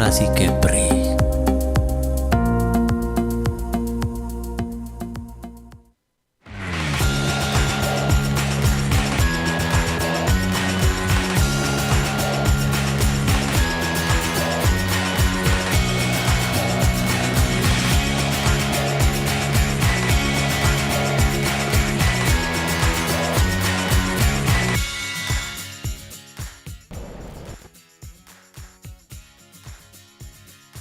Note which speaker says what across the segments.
Speaker 1: Inspirasi Kepri.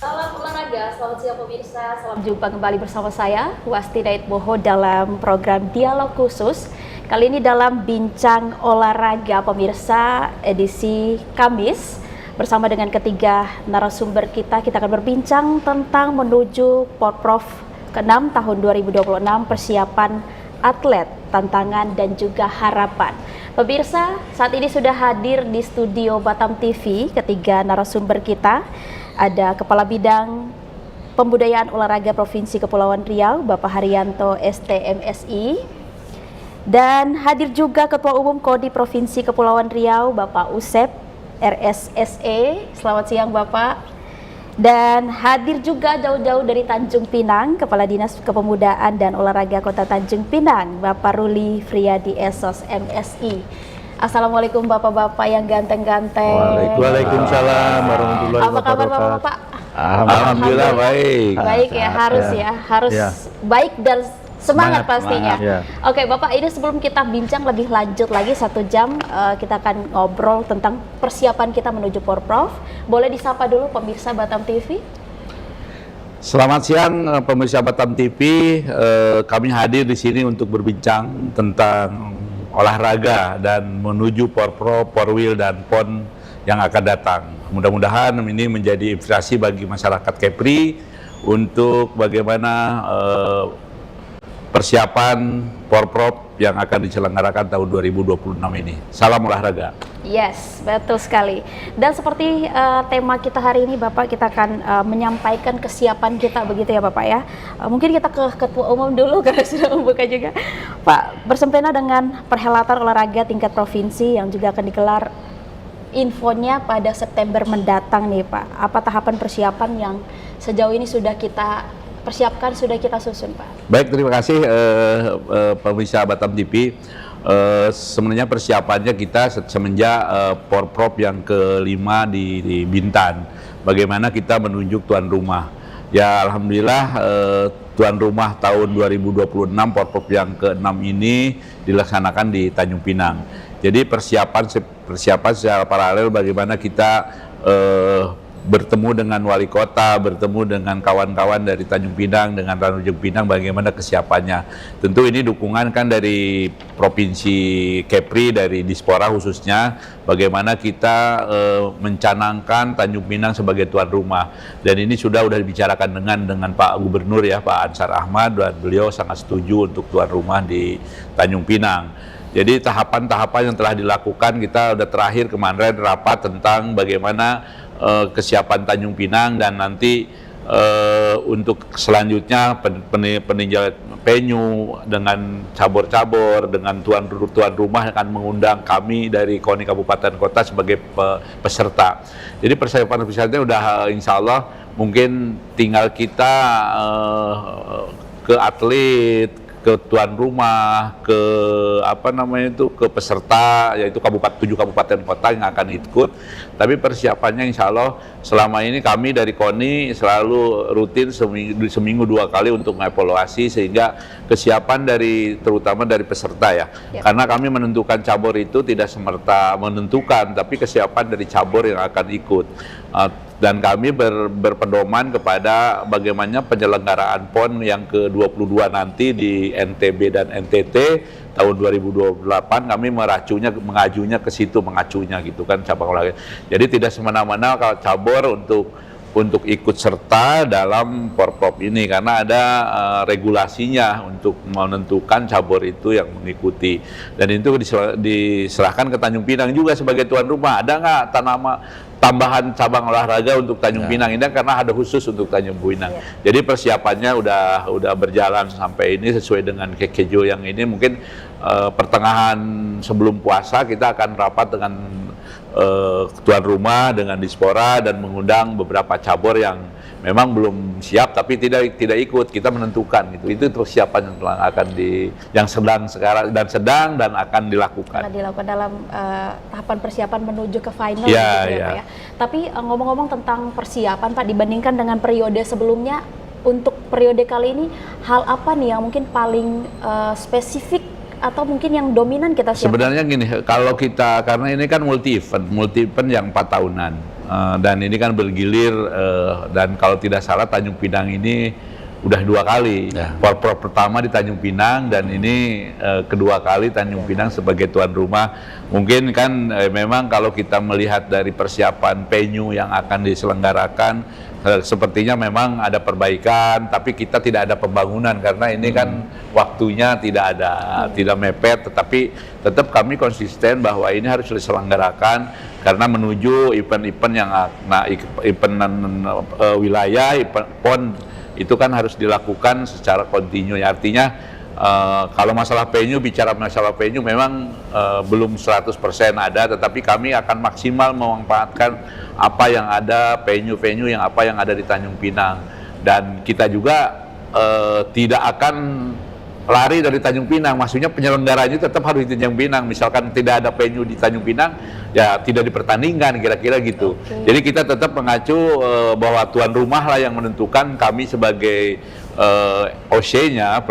Speaker 2: Salam olahraga, selamat siang pemirsa, selamat jumpa kembali bersama saya, Wasti Dait Boho dalam program Dialog Khusus. Kali ini dalam Bincang Olahraga pemirsa edisi Kamis. Bersama dengan ketiga narasumber kita akan berbincang tentang menuju Porprov ke-6 tahun 2026, persiapan atlet, tantangan dan juga harapan. Pemirsa, saat ini sudah hadir di studio Batam TV ketiga narasumber kita. Ada Kepala Bidang Pembudayaan Olahraga Provinsi Kepulauan Riau, Bapak Haryanto STMSI. Dan hadir juga Ketua Umum KODI Provinsi Kepulauan Riau, Bapak Usep RSSE. Selamat siang Bapak. Dan hadir juga jauh-jauh dari Tanjung Pinang, Kepala Dinas Kepemudaan dan Olahraga Kota Tanjung Pinang, Bapak Ruli Friadi Esos MSI. Assalamualaikum bapak-bapak yang ganteng-ganteng.
Speaker 3: Waalaikumsalam warahmatullahi
Speaker 2: wabarakatuh. Apa kabar bapak-bapak?
Speaker 3: Alhamdulillah baik.
Speaker 2: Baik ya, harus baik dan semangat pastinya. Oke bapak, ini sebelum kita bincang lebih lanjut lagi 1 jam, kita akan ngobrol tentang persiapan kita menuju Porprov. Boleh disapa dulu pemirsa Batam TV?
Speaker 3: Selamat siang pemirsa Batam TV. Kami hadir di sini untuk berbincang tentang olahraga dan menuju Porprov, Porwil dan PON yang akan datang. Mudah-mudahan ini menjadi inspirasi bagi masyarakat Kepri untuk bagaimana persiapan Porprov yang akan diselenggarakan tahun 2026 ini. Salam olahraga.
Speaker 2: Yes, betul sekali. Dan seperti tema kita hari ini Bapak, kita akan menyampaikan kesiapan kita begitu ya Bapak ya. Mungkin kita ke Ketua Umum dulu karena sudah membuka juga. Pak, bersempena dengan perhelatan olahraga tingkat provinsi yang juga akan digelar infonya pada September mendatang nih Pak. Apa tahapan persiapan yang sejauh ini sudah kita persiapkan, sudah kita susun Pak?
Speaker 3: Baik, terima kasih pemirsa Batam TV. Sebenarnya persiapannya kita semenjak Porprov yang ke-5 di Bintan. Bagaimana kita menunjuk tuan rumah. Ya alhamdulillah tuan rumah tahun 2026 Porprov yang ke-6 ini dilaksanakan di Tanjung Pinang. Jadi persiapan secara paralel bagaimana kita bertemu dengan wali kota, bertemu dengan kawan-kawan dari Tanjung Pinang, dengan Tanjung Pinang, bagaimana kesiapannya. Tentu ini dukungan kan dari Provinsi Kepri, dari Dispora khususnya, bagaimana kita mencanangkan Tanjung Pinang sebagai tuan rumah. Dan ini sudah dibicarakan dengan Pak Gubernur ya, Pak Ansar Ahmad, dan beliau sangat setuju untuk tuan rumah di Tanjung Pinang. Jadi tahapan-tahapan yang telah dilakukan, kita udah terakhir kemarin rapat tentang bagaimana kesiapan Tanjung Pinang, dan nanti untuk selanjutnya peninjauan venue dengan cabur-cabur, dengan tuan rumah akan mengundang kami dari KONI Kabupaten Kota sebagai peserta. Jadi persiapan udah insya Allah, mungkin tinggal kita ke atlet, ke tuan rumah, ke ke peserta, yaitu 7 kabupaten kota yang akan ikut. Tapi persiapannya insya Allah selama ini kami dari KONI selalu rutin seminggu 2 kali untuk mengevaluasi, sehingga kesiapan terutama dari peserta ya. Karena kami menentukan cabur itu tidak semerta menentukan, tapi kesiapan dari cabur yang akan ikut. Dan kami berpedoman kepada bagaimana penyelenggaraan PON yang ke-22 nanti di NTB dan NTT tahun 2028, kami mengajunya ke situ, mengacunya gitu kan, cabang olahraga. Jadi tidak semena-mena kalau cabur untuk ikut serta dalam Porprov ini, karena ada regulasinya untuk menentukan cabur itu yang mengikuti. Dan itu diserahkan ke Tanjung Pinang juga sebagai tuan rumah. Ada nggak tambahan cabang olahraga untuk Tanjung Pinang ini, karena ada khusus untuk Tanjung Pinang. Jadi persiapannya udah berjalan sampai ini sesuai dengan schedule yang ini. Mungkin pertengahan sebelum puasa kita akan rapat dengan tuan rumah dengan Dispora dan mengundang beberapa cabur yang memang belum siap tapi tidak ikut. Kita menentukan gitu. Itu persiapan yang sedang dan akan dilakukan.
Speaker 2: Karena dilakukan dalam tahapan persiapan menuju ke final
Speaker 3: Ya,
Speaker 2: gitu ya,
Speaker 3: ya.
Speaker 2: Pak ya. Tapi ngomong-ngomong tentang persiapan Pak, dibandingkan dengan periode sebelumnya, untuk periode kali ini hal apa nih yang mungkin paling spesifik atau mungkin yang dominan kita siapkan?
Speaker 3: Sebenarnya gini, kalau kita, karena ini kan multi event yang 4 tahunan, dan ini kan bergilir, dan kalau tidak salah Tanjung Pinang ini udah 2 kali. Porprov pertama di Tanjung Pinang dan ini kedua kali Tanjung Pinang sebagai tuan rumah. Mungkin kan memang kalau kita melihat dari persiapan venue yang akan diselenggarakan, sepertinya memang ada perbaikan, tapi kita tidak ada pembangunan karena ini kan waktunya tidak mepet, tetapi tetap kami konsisten bahwa ini harus diselenggarakan karena menuju event-event yang wilayah, event PON itu kan harus dilakukan secara kontinu. Artinya kalau masalah bicara masalah venue memang belum 100% ada, tetapi kami akan maksimal memanfaatkan apa yang ada, venue-venue yang ada di Tanjung Pinang. Dan kita juga tidak akan lari dari Tanjung Pinang, maksudnya penyelenggaranya tetap harus di Tanjung Pinang. Misalkan tidak ada venue di Tanjung Pinang, ya tidak dipertandingkan, kira-kira gitu. Jadi kita tetap mengacu bahwa tuan rumah lah yang menentukan, kami sebagai OC-nya,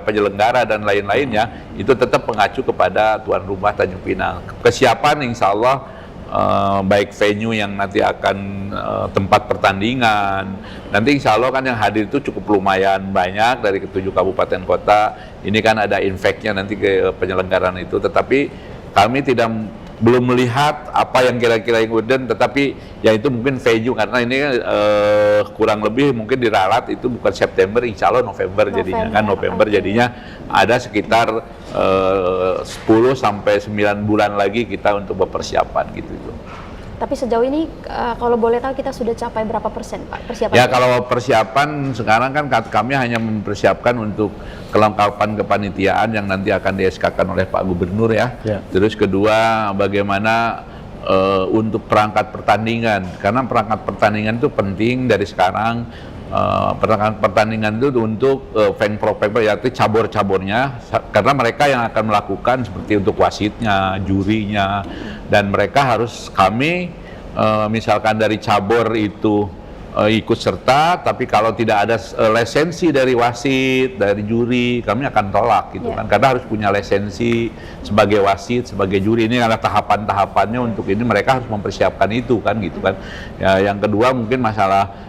Speaker 3: penyelenggara dan lain-lainnya, itu tetap mengacu kepada tuan rumah Tanjung Pinang. Kesiapan insya Allah baik venue yang nanti akan tempat pertandingan, nanti insya Allah kan yang hadir itu cukup lumayan banyak dari ke-7 kabupaten kota. Ini kan ada infeknya nanti ke penyelenggaraan itu, tetapi kami belum melihat apa yang kira-kira yang kemudian, tetapi ya itu mungkin venue karena ini kurang lebih mungkin diralat itu bukan September, insya Allah November jadinya ada sekitar 10 sampai 9 bulan lagi kita untuk berpersiapan gitu.
Speaker 2: Tapi sejauh ini kalau boleh tahu kita sudah capai berapa persen Pak persiapan?
Speaker 3: Ya kalau persiapan sekarang kan kami hanya mempersiapkan untuk kelengkapan kepanitiaan yang nanti akan di-SK-kan oleh Pak Gubernur ya. Terus kedua bagaimana untuk perangkat pertandingan, karena perangkat pertandingan itu penting dari sekarang. Perangkat pertandingan itu untuk fan-pro yaitu cabur-caburnya, karena mereka yang akan melakukan seperti untuk wasitnya, jurinya, dan mereka harus kami misalkan dari cabur itu ikut serta, tapi kalau tidak ada lisensi dari wasit, dari juri, kami akan tolak gitu kan, karena harus punya lisensi sebagai wasit, sebagai juri. Ini adalah tahapan-tahapannya untuk ini, mereka harus mempersiapkan itu kan gitu kan. Ya, yang kedua mungkin masalah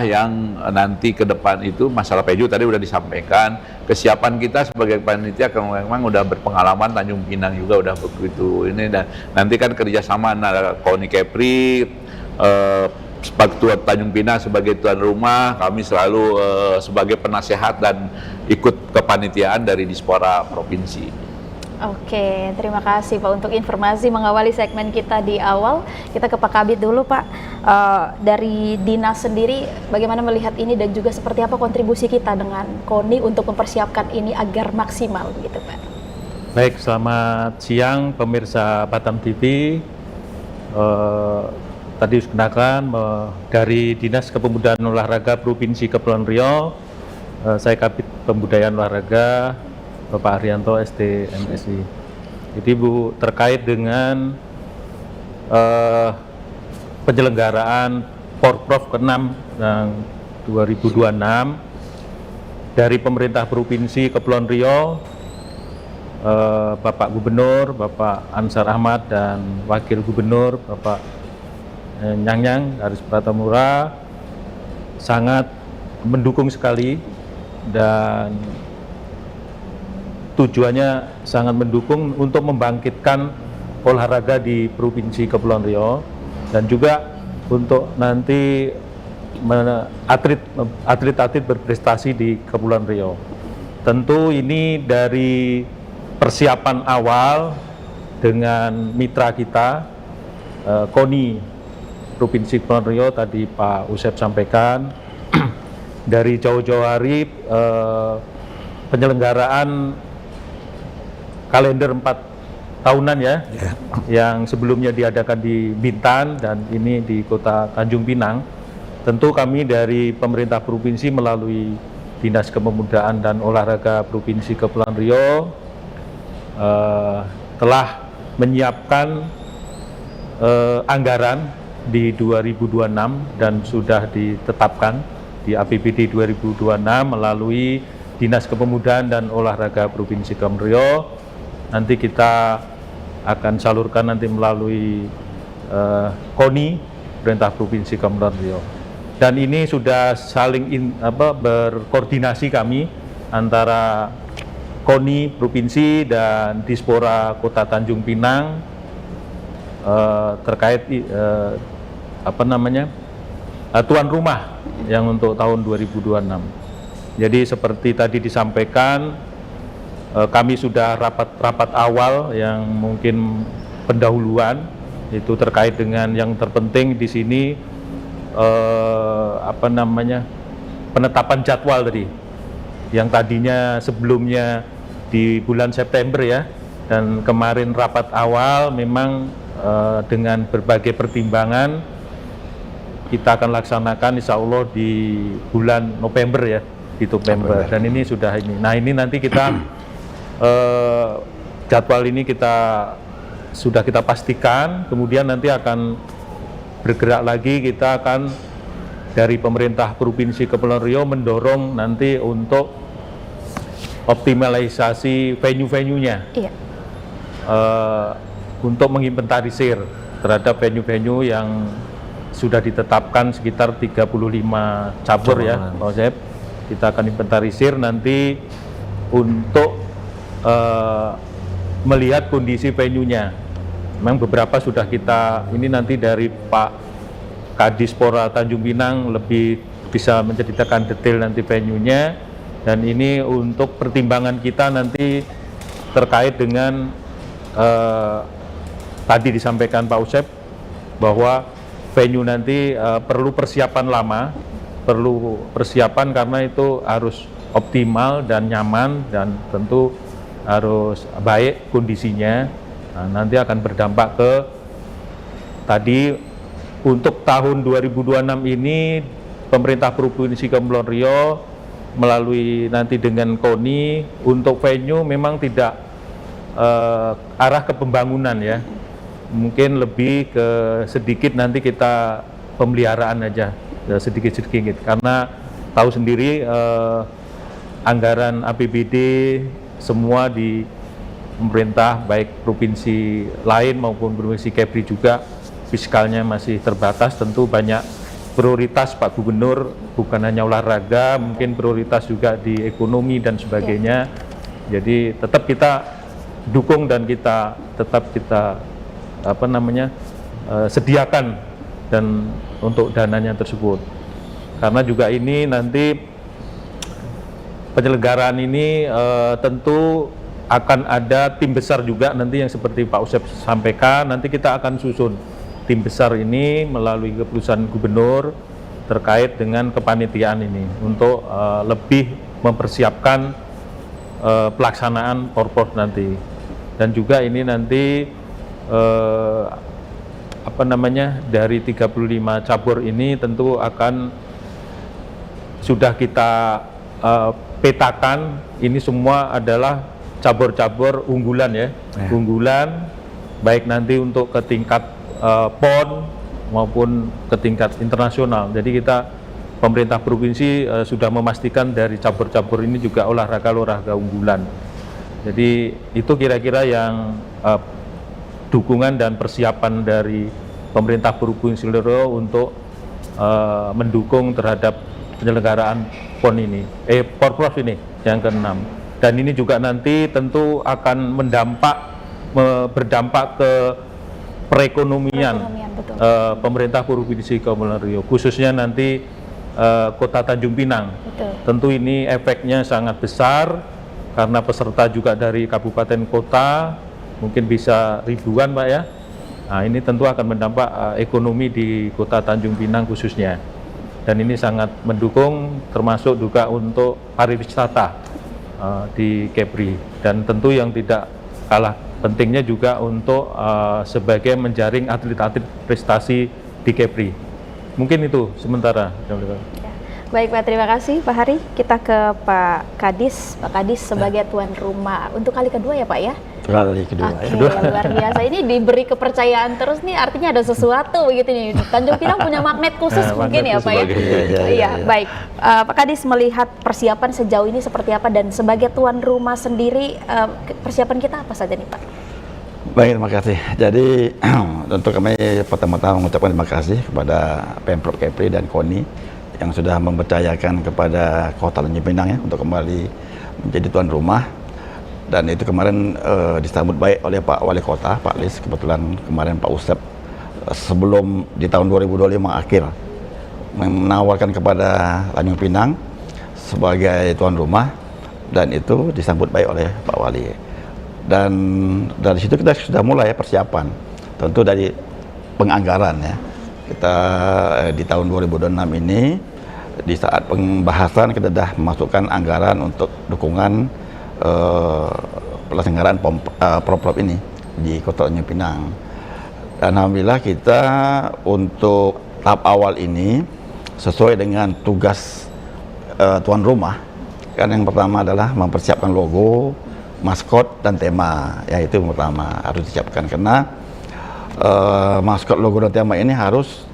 Speaker 3: yang nanti ke depan itu masalah peju tadi udah disampaikan. Kesiapan kita sebagai panitia memang udah berpengalaman, Tanjung Pinang juga udah begitu ini, dan nanti kan kerjasama antara KONI Kepri, sebagai Tanjung Pinang sebagai tuan rumah, kami selalu sebagai penasehat dan ikut kepanitiaan dari Dispora Provinsi.
Speaker 2: Oke, terima kasih Pak untuk informasi mengawali segmen kita di awal. Kita ke Pak Kabid dulu Pak. Dari dinas sendiri bagaimana melihat ini dan juga seperti apa kontribusi kita dengan KONI untuk mempersiapkan ini agar maksimal gitu Pak.
Speaker 1: Baik, selamat siang pemirsa Batam TV. Tadi kenalkan dari Dinas Kepemudaan Olahraga Provinsi Kepulauan Riau, saya Kabid Pembudayaan Olahraga Bapak Haryanto SD MSI. Jadi Bu, terkait dengan penyelenggaraan Porprov ke-6 yang 2026 dari pemerintah Provinsi Kepulauan Riau, Bapak Gubernur, Bapak Ansar Ahmad, dan Wakil Gubernur Bapak Nyang Haris Pratamura sangat mendukung sekali, dan tujuannya sangat mendukung untuk membangkitkan olahraga di Provinsi Kepulauan Riau, dan juga untuk nanti atlet-atlet berprestasi di Kepulauan Riau. Tentu ini dari persiapan awal dengan mitra kita, KONI Provinsi Kepulauan Riau, tadi Pak Usep sampaikan, dari jauh-jauh hari penyelenggaraan kalender 4 tahunan ya, yang sebelumnya diadakan di Bintan dan ini di Kota Tanjung Pinang. Tentu kami dari pemerintah provinsi melalui Dinas Kepemudaan dan Olahraga Provinsi Kepulauan Riau telah menyiapkan anggaran di 2026 dan sudah ditetapkan di APBD 2026 melalui Dinas Kepemudaan dan Olahraga Provinsi Kepulauan Riau. Nanti kita akan salurkan nanti melalui KONI, Pemerintah Provinsi Kepulauan Riau. Dan ini sudah saling berkoordinasi kami antara KONI Provinsi dan Dispora Kota Tanjung Pinang terkait tuan rumah yang untuk tahun 2026. Jadi seperti tadi disampaikan, kami sudah rapat
Speaker 3: Ya.
Speaker 1: yang mungkin pendahuluan itu terkait dengan yang terpenting di sini penetapan jadwal tadi yang tadinya sebelumnya di bulan September ya, dan kemarin rapat awal memang dengan berbagai pertimbangan kita akan laksanakan insya Allah di bulan November ya, di November. Dan ini sudah ini. Nah ini nanti kita jadwal ini sudah kita pastikan, kemudian nanti akan bergerak lagi, kita akan dari pemerintah Provinsi Kepulauan Riau mendorong nanti untuk optimalisasi venue-venue-nya.
Speaker 2: Iya.
Speaker 1: Untuk menginventarisir terhadap venue-venue yang sudah ditetapkan sekitar 35 cabur ya, Pak Osep. Kita akan inventarisir nanti untuk melihat kondisi venue-nya. Memang beberapa sudah kita, ini nanti dari Pak Kadispora Tanjung Pinang lebih bisa menceritakan detail nanti venue-nya, dan ini untuk pertimbangan kita nanti terkait dengan tadi disampaikan Pak Usep bahwa venue nanti perlu persiapan lama, perlu persiapan karena itu harus optimal dan nyaman dan tentu harus baik kondisinya. Nah, nanti akan berdampak ke tadi untuk tahun 2026 ini pemerintah Provinsi Kepulauan Riau melalui nanti dengan KONI untuk venue memang tidak arah ke pembangunan ya, mungkin lebih ke sedikit nanti kita pemeliharaan aja sedikit-sedikit, karena tahu sendiri anggaran APBD semua di pemerintah baik provinsi lain maupun provinsi Kepri juga fiskalnya masih terbatas. Tentu banyak prioritas Pak Gubernur, bukan hanya olahraga, mungkin prioritas juga di ekonomi dan sebagainya. Jadi tetap kita dukung dan kita tetap kita sediakan dan untuk dananya tersebut, karena juga ini nanti penyelenggaraan ini tentu akan ada tim besar juga nanti yang seperti Pak Usep sampaikan. Nanti kita akan susun tim besar ini melalui keputusan gubernur terkait dengan kepanitiaan ini untuk lebih mempersiapkan pelaksanaan Porpor nanti. Dan juga ini nanti dari 35 cabur ini tentu akan sudah kita petakan, ini semua adalah cabur-cabur unggulan ya, unggulan baik nanti untuk ke tingkat PON maupun ke tingkat internasional. Jadi kita pemerintah provinsi sudah memastikan dari cabur-cabur ini juga olahraga unggulan. Jadi itu kira-kira yang dukungan dan persiapan dari pemerintah Provinsi Riau untuk mendukung terhadap penyelenggaraan PON ini, Porprov ini yang ke-6. Dan ini juga nanti tentu akan berdampak ke perekonomian pemerintah Provinsi Kepulauan Riau, khususnya nanti Kota Tanjung Pinang.
Speaker 2: Betul.
Speaker 1: Tentu ini efeknya sangat besar karena peserta juga dari kabupaten kota, mungkin bisa ribuan Pak ya. Nah ini tentu akan berdampak ekonomi di Kota Tanjung Pinang khususnya. Dan ini sangat mendukung termasuk juga untuk pariwisata di Kepri, dan tentu yang tidak kalah pentingnya juga untuk sebagai menjaring atlet-atlet prestasi di Kepri. Mungkin itu sementara.
Speaker 2: Baik Pak, terima kasih Pak Hari. Kita ke Pak Kadis. Pak Kadis sebagai tuan rumah untuk kali kedua ya Pak ya?
Speaker 4: Kali kedua.
Speaker 2: Oke, luar biasa. Ini diberi kepercayaan terus nih, artinya ada sesuatu begitu nih. Tanjung Pinang punya magnet khusus mungkin ya Pak ya? Iya, baik. Pak Kadis melihat persiapan sejauh ini seperti apa, dan sebagai tuan rumah sendiri persiapan kita apa saja nih Pak?
Speaker 4: Baik, terima kasih. Jadi untuk kami pertama-tama mengucapkan terima kasih kepada Pemprov Kepri dan KONI yang sudah mempercayakan kepada Kota Tanjung Pinang ya untuk kembali menjadi tuan rumah. Dan itu kemarin disambut baik oleh Pak Wali Kota, Pak Lis. Kebetulan kemarin Pak Usep sebelum di tahun 2025 akhir menawarkan kepada Tanjung Pinang sebagai tuan rumah, dan itu disambut baik oleh Pak Wali. Dan dari situ kita sudah mulai persiapan, tentu dari penganggaran ya. Kita di tahun 2026 ini, di saat pembahasan kita sudah memasukkan anggaran untuk dukungan pelaksanaan prop ini di Kota Tanjung Pinang. Dan alhamdulillah kita untuk tahap awal ini sesuai dengan tugas tuan rumah. Kan yang pertama adalah mempersiapkan logo, maskot dan tema. Ya, itu yang pertama harus disiapkan, karena maskot, logo dan tema ini harus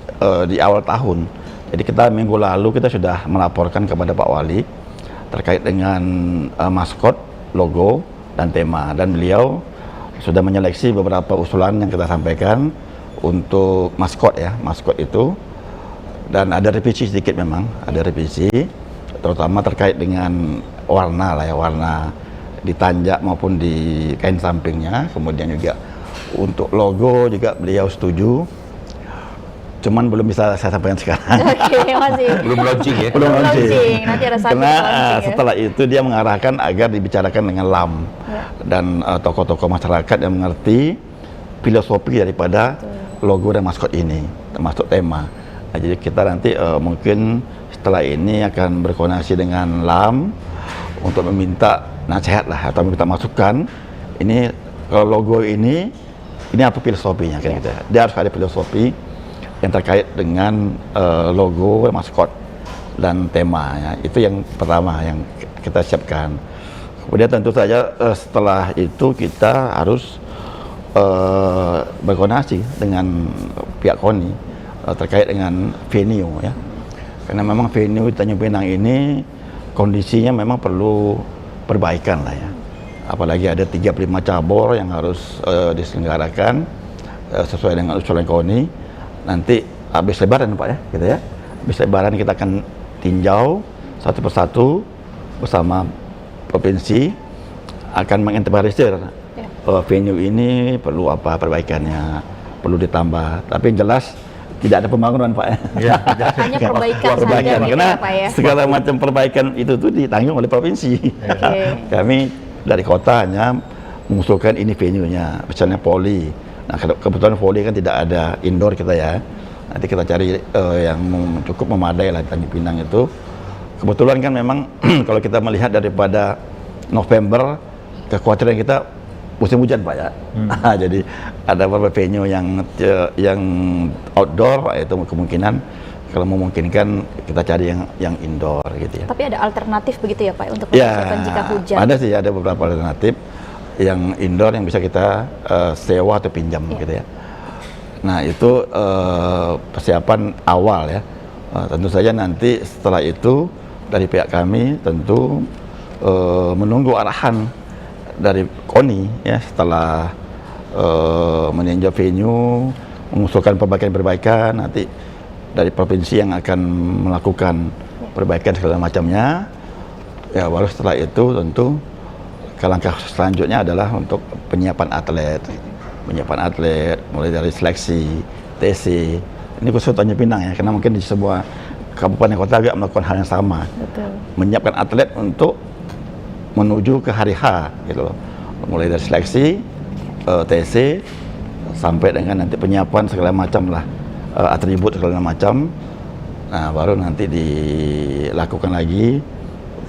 Speaker 4: di awal tahun. Jadi kita minggu lalu kita sudah melaporkan kepada Pak Wali terkait dengan maskot, logo dan tema, dan beliau sudah menyeleksi beberapa usulan yang kita sampaikan untuk maskot ya, maskot itu. Dan ada revisi sedikit, memang ada revisi, terutama terkait dengan warna lah ya, warna di tanjak maupun di kain sampingnya. Kemudian juga untuk logo juga beliau setuju, cuman belum bisa saya sampaikan sekarang.
Speaker 2: Oke, masih
Speaker 3: Belum launching ya?
Speaker 4: Belum launching.
Speaker 2: Nanti ada
Speaker 4: Karena
Speaker 2: launching ya.
Speaker 4: setelah itu dia mengarahkan agar dibicarakan dengan LAM dan tokoh-tokoh masyarakat yang mengerti filosofi daripada logo dan maskot ini, termasuk tema. Nah, jadi kita nanti mungkin setelah ini akan berkoordinasi dengan LAM untuk meminta nasihat lah, atau minta masukan. Ini kalau logo ini apa filosofinya kan gitu. Dia harus ada filosofi yang terkait dengan logo, maskot dan tema ya. Itu yang pertama yang kita siapkan. Kemudian tentu saja setelah itu kita harus berkoordinasi dengan pihak KONI terkait dengan venue ya. Karena memang venue di Tanjung Pinang ini kondisinya memang perlu perbaikan lah ya. Apalagi ada 35 cabur yang harus diselenggarakan sesuai dengan usulan KONI. Nanti habis lebaran Pak ya, gitu ya. Habis lebaran kita akan tinjau satu persatu bersama provinsi, akan menginventarisir venue ini perlu apa perbaikannya, perlu ditambah. Tapi yang jelas tidak ada pembangunan Pak ya.
Speaker 2: Hanya perbaikan saja gitu
Speaker 4: karena
Speaker 2: ya Pak ya.
Speaker 4: segala macam perbaikan itu tuh ditanggung oleh provinsi. Kami dari kota hanya mengusulkan ini venue-nya, misalnya poli. Nah, kebetulan voli kan tidak ada indoor kita ya. Nanti kita cari yang cukup memadai lah di Tanjung Pinang itu. Kebetulan kan memang kalau kita melihat daripada November, kekhawatiran kita musim hujan Pak ya. Jadi ada beberapa venue yang outdoor, itu kemungkinan kalau memungkinkan kita cari yang indoor gitu ya.
Speaker 2: Tapi ada alternatif begitu ya Pak untuk mempersiapkan jika hujan?
Speaker 4: Ada sih, ada beberapa alternatif yang indoor yang bisa kita sewa atau pinjam gitu ya. Nah itu persiapan awal ya. Tentu saja nanti setelah itu dari pihak kami tentu menunggu arahan dari KONI ya, setelah meninjau venue, mengusulkan perbaikan-perbaikan, nanti dari provinsi yang akan melakukan perbaikan segala macamnya ya. Baru setelah itu tentu langkah selanjutnya adalah untuk penyiapan atlet mulai dari seleksi, TC. Ini khusus Tanjung Pinang ya, karena mungkin di semua kabupaten kota juga melakukan hal yang sama.
Speaker 2: Betul.
Speaker 4: Menyiapkan atlet untuk menuju ke hari H gitu loh. Mulai dari seleksi, TC sampai dengan nanti penyiapan segala macam lah, atribut segala macam. Nah, baru nanti dilakukan lagi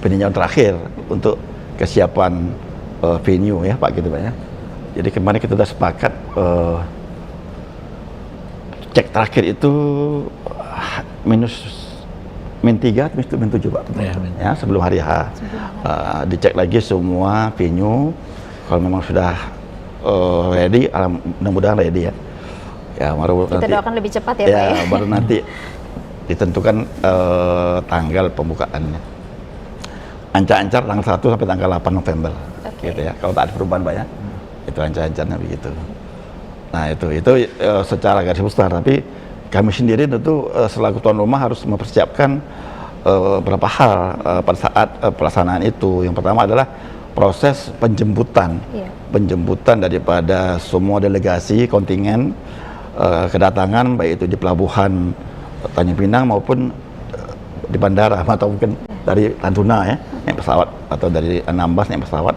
Speaker 4: peninjauan terakhir untuk kesiapan venue ya Pak, gitu Pak ya. Jadi kemarin kita sudah sepakat cek terakhir itu -3, -7 Pak. Ya, sebelum hari H. Dicek lagi semua venue, kalau memang sudah ready, mudah-mudahan ready ya. Ya, baru
Speaker 2: Kita
Speaker 4: nanti,
Speaker 2: doakan lebih cepat ya, Pak ya.
Speaker 4: baru nanti ditentukan tanggal pembukaannya. Ancar-ancar tanggal 1 sampai tanggal 8 November. Gitu ya. Kalau tak ada perubahan Pak ya. Itu ancar-ancarnya begitu. Nah, itu secara garis besar, tapi kami sendiri tentu selaku tuan rumah harus mempersiapkan beberapa hal pada saat pelaksanaan itu. Yang pertama adalah proses penjemputan. Penjemputan daripada semua delegasi, kontingen kedatangan, baik itu di pelabuhan Tanjung Pinang maupun di bandara, atau mungkin dari Tantuna ya, naik pesawat, atau dari Anambas naik pesawat.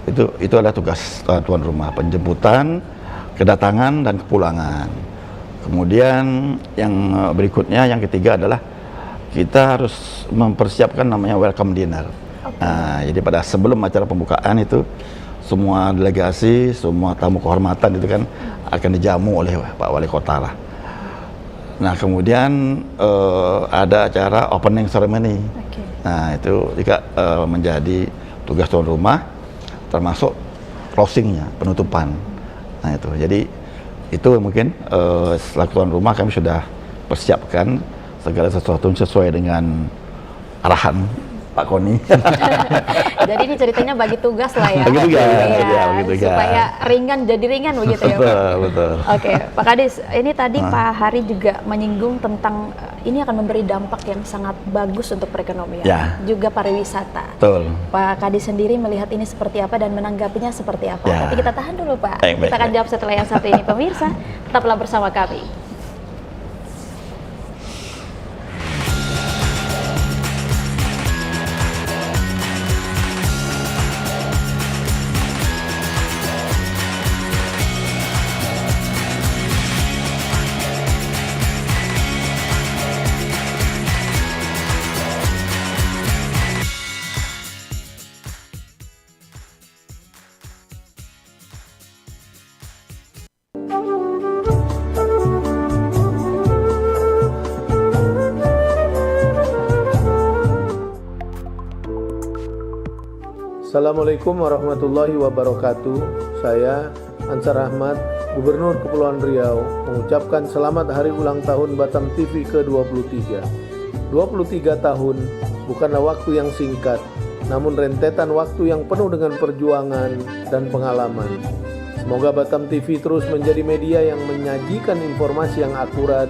Speaker 4: Itu adalah tugas tuan rumah, penjemputan, kedatangan dan kepulangan. Kemudian yang berikutnya, yang ketiga adalah kita harus mempersiapkan namanya welcome dinner. Nah, jadi pada sebelum acara pembukaan itu semua delegasi, semua tamu kehormatan itu kan akan dijamu oleh Pak Wali Kota lah. Nah, kemudian ada acara opening ceremony. Nah, itu juga menjadi tugas tuan rumah, termasuk closingnya, penutupan. Nah, itu jadi itu mungkin selaku tuan rumah kami sudah persiapkan segala sesuatu sesuai dengan arahan Pak Koni.
Speaker 2: Jadi ini ceritanya bagi tugas lah ya.
Speaker 4: Bagi tugas, ya, bagi tugas.
Speaker 2: Supaya ringan jadi ringan begitu ya, Pak.
Speaker 4: Betul.
Speaker 2: Oke, Pak Kadis, ini tadi Pak Hari juga menyinggung tentang ini akan memberi dampak yang sangat bagus untuk perekonomian, juga pariwisata.
Speaker 4: Betul.
Speaker 2: Pak Kadis sendiri melihat ini seperti apa dan menanggapinya seperti apa? Tapi kita tahan dulu, Pak.
Speaker 4: Baik,
Speaker 2: Kita akan jawab setelah yang satu ini, pemirsa. Tetaplah bersama kami.
Speaker 5: Assalamualaikum warahmatullahi wabarakatuh. Saya Ansar Ahmad, Gubernur Kepulauan Riau, mengucapkan selamat hari ulang tahun Batam TV ke-23. 23 tahun bukanlah waktu yang singkat, namun rentetan waktu yang penuh dengan perjuangan dan pengalaman. Semoga Batam TV terus menjadi media yang menyajikan informasi yang akurat,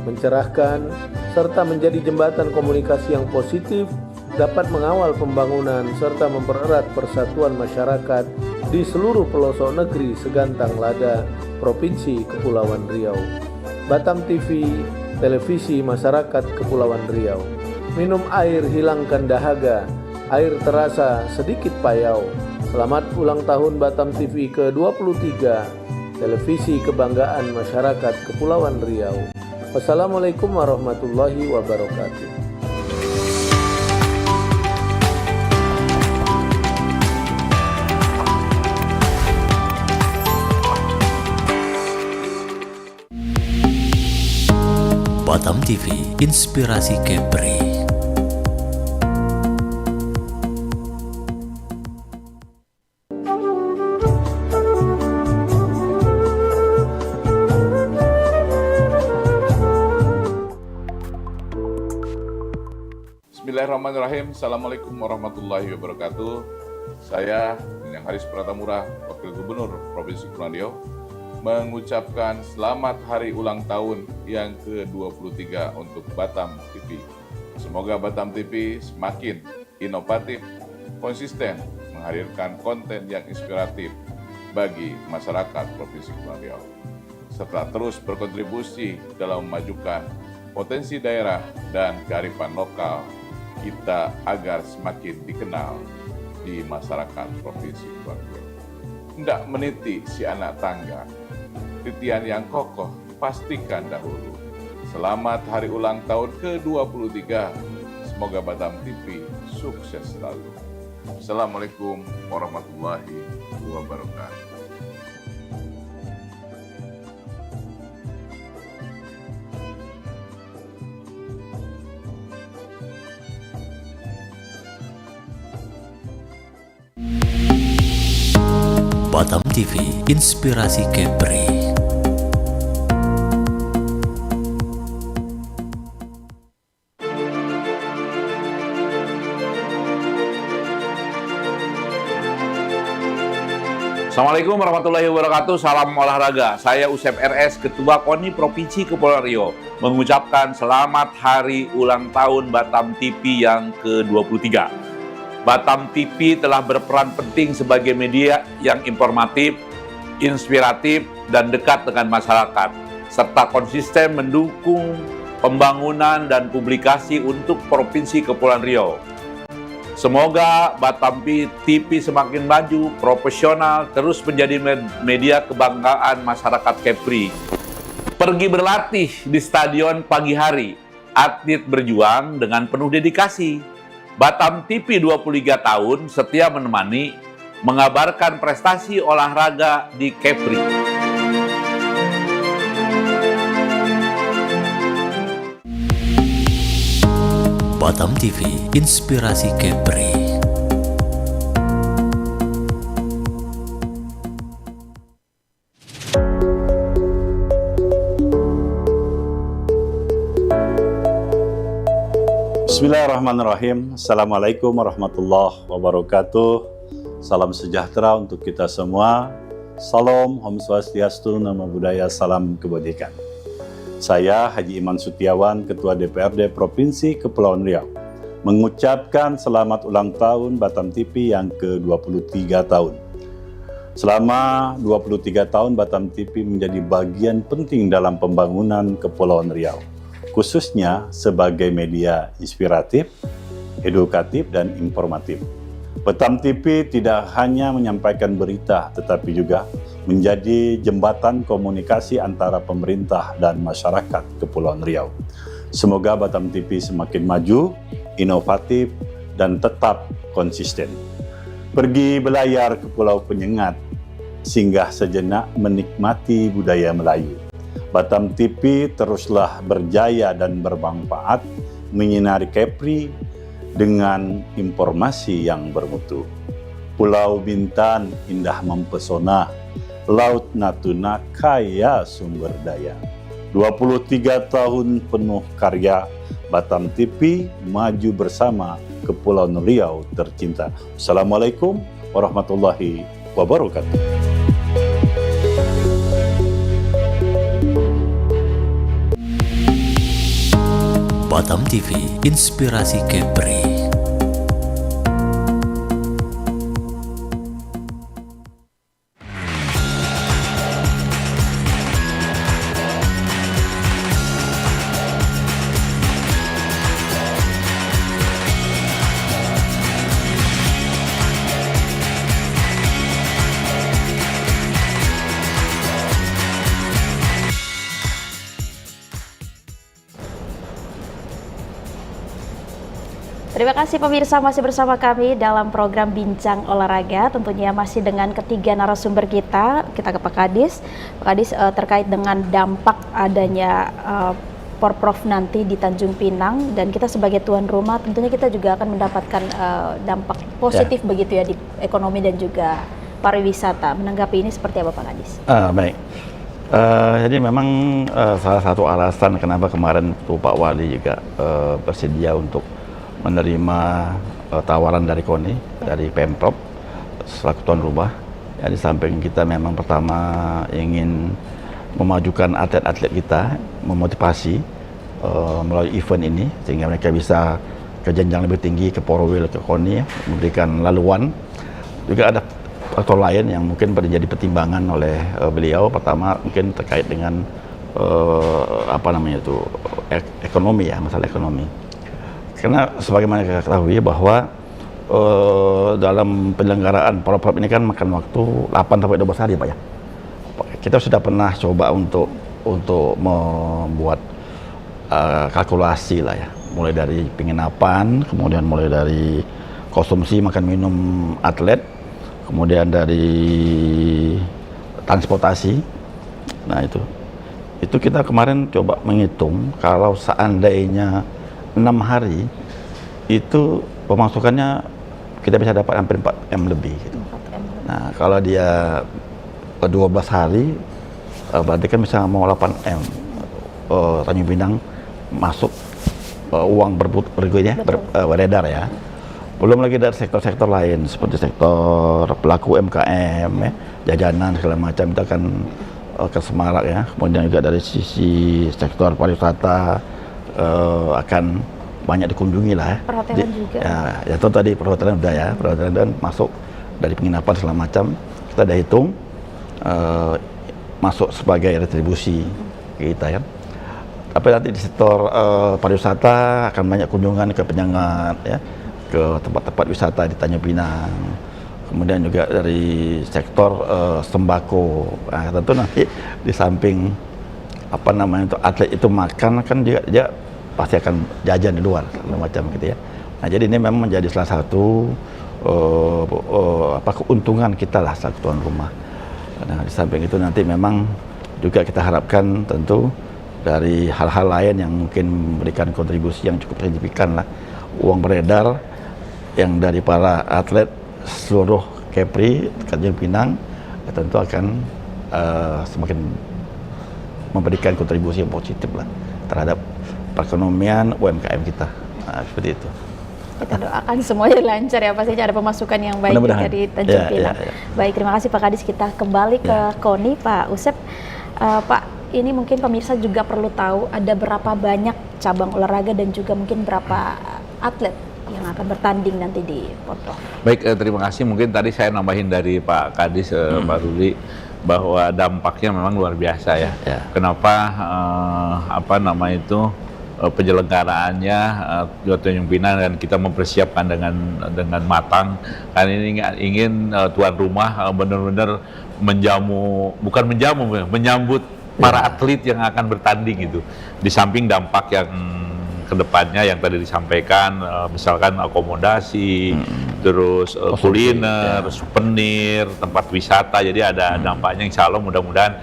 Speaker 5: mencerahkan, serta menjadi jembatan komunikasi yang positif, dapat mengawal pembangunan serta mempererat persatuan masyarakat di seluruh pelosok negeri segantang lada Provinsi Kepulauan Riau. Batam TV, televisi masyarakat Kepulauan Riau. Minum air hilangkan dahaga, air terasa sedikit payau. Selamat ulang tahun Batam TV ke-23, televisi kebanggaan masyarakat Kepulauan Riau. Wassalamualaikum warahmatullahi wabarakatuh.
Speaker 6: Batam TV, inspirasi Kepri.
Speaker 7: Bismillahirrahmanirrahim. Assalamualaikum warahmatullahi wabarakatuh. Saya Yang Haris Pratamura, Wakil Gubernur Provinsi Kepulauan Riau, mengucapkan selamat hari ulang tahun yang ke-23 untuk Batam TV. Semoga Batam TV semakin inovatif, konsisten, menghadirkan konten yang inspiratif bagi masyarakat Provinsi Kepulauan Riau, serta terus berkontribusi dalam memajukan potensi daerah dan kearifan lokal kita agar semakin dikenal di masyarakat Provinsi Kepulauan Riau. Hendak meniti si anak tangga, titian yang kokoh pastikan dahulu. Selamat hari ulang tahun ke-23. Semoga Batam TV sukses selalu. Assalamualaikum warahmatullahi wabarakatuh.
Speaker 6: Batam TV, Inspirasi Kepri.
Speaker 3: Assalamualaikum warahmatullahi wabarakatuh. Salam olahraga. Saya Usep RS, Ketua KONI Provinsi Kepulauan Riau, mengucapkan selamat hari ulang tahun Batam TV yang ke-23. Batam TV telah berperan penting sebagai media yang informatif, inspiratif, dan dekat dengan masyarakat, serta konsisten mendukung pembangunan dan publikasi untuk Provinsi Kepulauan Riau. Semoga Batam TV semakin maju, profesional, terus menjadi media kebanggaan masyarakat Kepri. Pergi berlatih di stadion pagi hari, atlet berjuang dengan penuh dedikasi. Batam TV 23 tahun setia menemani, mengabarkan prestasi olahraga di Kepri.
Speaker 6: Batam TV, Inspirasi Kepri.
Speaker 8: Bismillahirrahmanirrahim. Assalamualaikum warahmatullahi wabarakatuh. Salam sejahtera untuk kita semua. Salam, Om Swastiastu, Namo Buddhaya, salam kebajikan. Saya Haji Iman Sutiawan, Ketua DPRD Provinsi Kepulauan Riau, mengucapkan selamat ulang tahun Batam TV yang ke-23 tahun. Selama 23 tahun Batam TV menjadi bagian penting dalam pembangunan Kepulauan Riau, khususnya sebagai media inspiratif, edukatif, dan informatif. Batam TV tidak hanya menyampaikan berita, tetapi juga menjadi jembatan komunikasi antara pemerintah dan masyarakat Kepulauan Riau. Semoga Batam TV semakin maju, inovatif, dan tetap konsisten. Pergi belayar ke Pulau Penyengat, singgah sejenak menikmati budaya Melayu. Batam TV teruslah berjaya dan bermanfaat, menyinari Kepri dengan informasi yang bermutu. Pulau Bintan indah mempesona, Laut Natuna kaya sumber daya. 23 tahun penuh karya, Batam TV maju bersama Kepulauan Riau tercinta. Assalamualaikum warahmatullahi wabarakatuh.
Speaker 6: Batam TV, Inspirasi Kepri.
Speaker 2: Terima kasih pemirsa, masih bersama kami dalam program Bincang Olahraga, tentunya masih dengan ketiga narasumber kita ke Pak Kadis. Pak Kadis, terkait dengan dampak adanya Porprov nanti di Tanjung Pinang, dan kita sebagai tuan rumah tentunya kita juga akan mendapatkan dampak positif begitu ya di ekonomi dan juga pariwisata. Menanggapi ini seperti apa Pak Kadis?
Speaker 4: Baik. Jadi memang salah satu alasan kenapa kemarin Pak Wali juga bersedia untuk menerima tawaran dari KONI, dari Pemprov selaku tuan rumah. Ya, di samping kita memang pertama ingin memajukan atlet-atlet kita, memotivasi melalui event ini sehingga mereka bisa ke jenjang lebih tinggi, ke Porwil, ke KONI, memberikan laluan. Juga ada faktor lain yang mungkin menjadi pertimbangan oleh beliau. Pertama mungkin terkait dengan ekonomi ya, masalah ekonomi. Karena sebagaimana kita ketahui bahwa dalam penyelenggaraan Porprov ini kan makan waktu 8-12 hari Pak ya. Kita sudah pernah coba untuk membuat kalkulasi lah ya, mulai dari penginapan, kemudian mulai dari konsumsi makan minum atlet, kemudian dari transportasi. Nah itu kita kemarin coba menghitung kalau seandainya 6 hari itu pemasukannya kita bisa dapat hampir 4M lebih gitu. Nah, kalau dia 12 hari, berarti kan bisa mau 8M. Tanjung Pinang masuk uang beredar ya. Belum lagi dari sektor-sektor lain seperti sektor pelaku UMKM, ya, jajanan segala macam itu akan semarak ya. Kemudian juga dari sisi sektor pariwisata akan banyak dikunjungi lah ya.
Speaker 2: Perhotelan juga.
Speaker 4: Ya itu tadi perhotelan udah ya, perhotelan masuk dari penginapan segala macam kita udah hitung masuk sebagai retribusi kita ya. Tapi nanti di sektor pariwisata akan banyak kunjungan ke Penyengat ya, ke tempat-tempat wisata di Tanjung Pinang. Kemudian juga dari sektor sembako. Nah, tentu nanti di samping apa namanya itu atlet itu makan kan dia pasti akan jajan di luar segala macam gitu ya. Nah, jadi ini memang menjadi salah satu keuntungan kita lah selaku tuan rumah. Nah, di samping itu nanti memang juga kita harapkan tentu dari hal-hal lain yang mungkin memberikan kontribusi yang cukup signifikan lah, uang beredar yang dari para atlet seluruh Kepri Tanjung Pinang tentu akan semakin memberikan kontribusi yang positif lah terhadap perekonomian UMKM kita. Nah, seperti itu.
Speaker 2: Kita doakan semuanya lancar ya, pastinya ada pemasukan yang baik dari Tanjung Pinang. Baik, terima kasih Pak Kadis. Kita kembali ke KONI, Pak Usep. Pak, ini mungkin pemirsa juga perlu tahu ada berapa banyak cabang olahraga dan juga mungkin berapa atlet yang akan bertanding nanti di Porprov.
Speaker 3: Baik, terima kasih. Mungkin tadi saya nambahin dari Pak Kadis, Pak Ruli, bahwa dampaknya memang luar biasa ya. Kenapa penyelenggaraannya Tanjung Pinang dan kita mempersiapkan dengan matang. Karena ini ingin tuan rumah benar-benar menyambut para atlet yang akan bertanding itu. Di samping dampak yang kedepannya yang tadi disampaikan, misalkan akomodasi, terus kuliner, souvenir, tempat wisata, jadi ada dampaknya. Insya Allah mudah-mudahan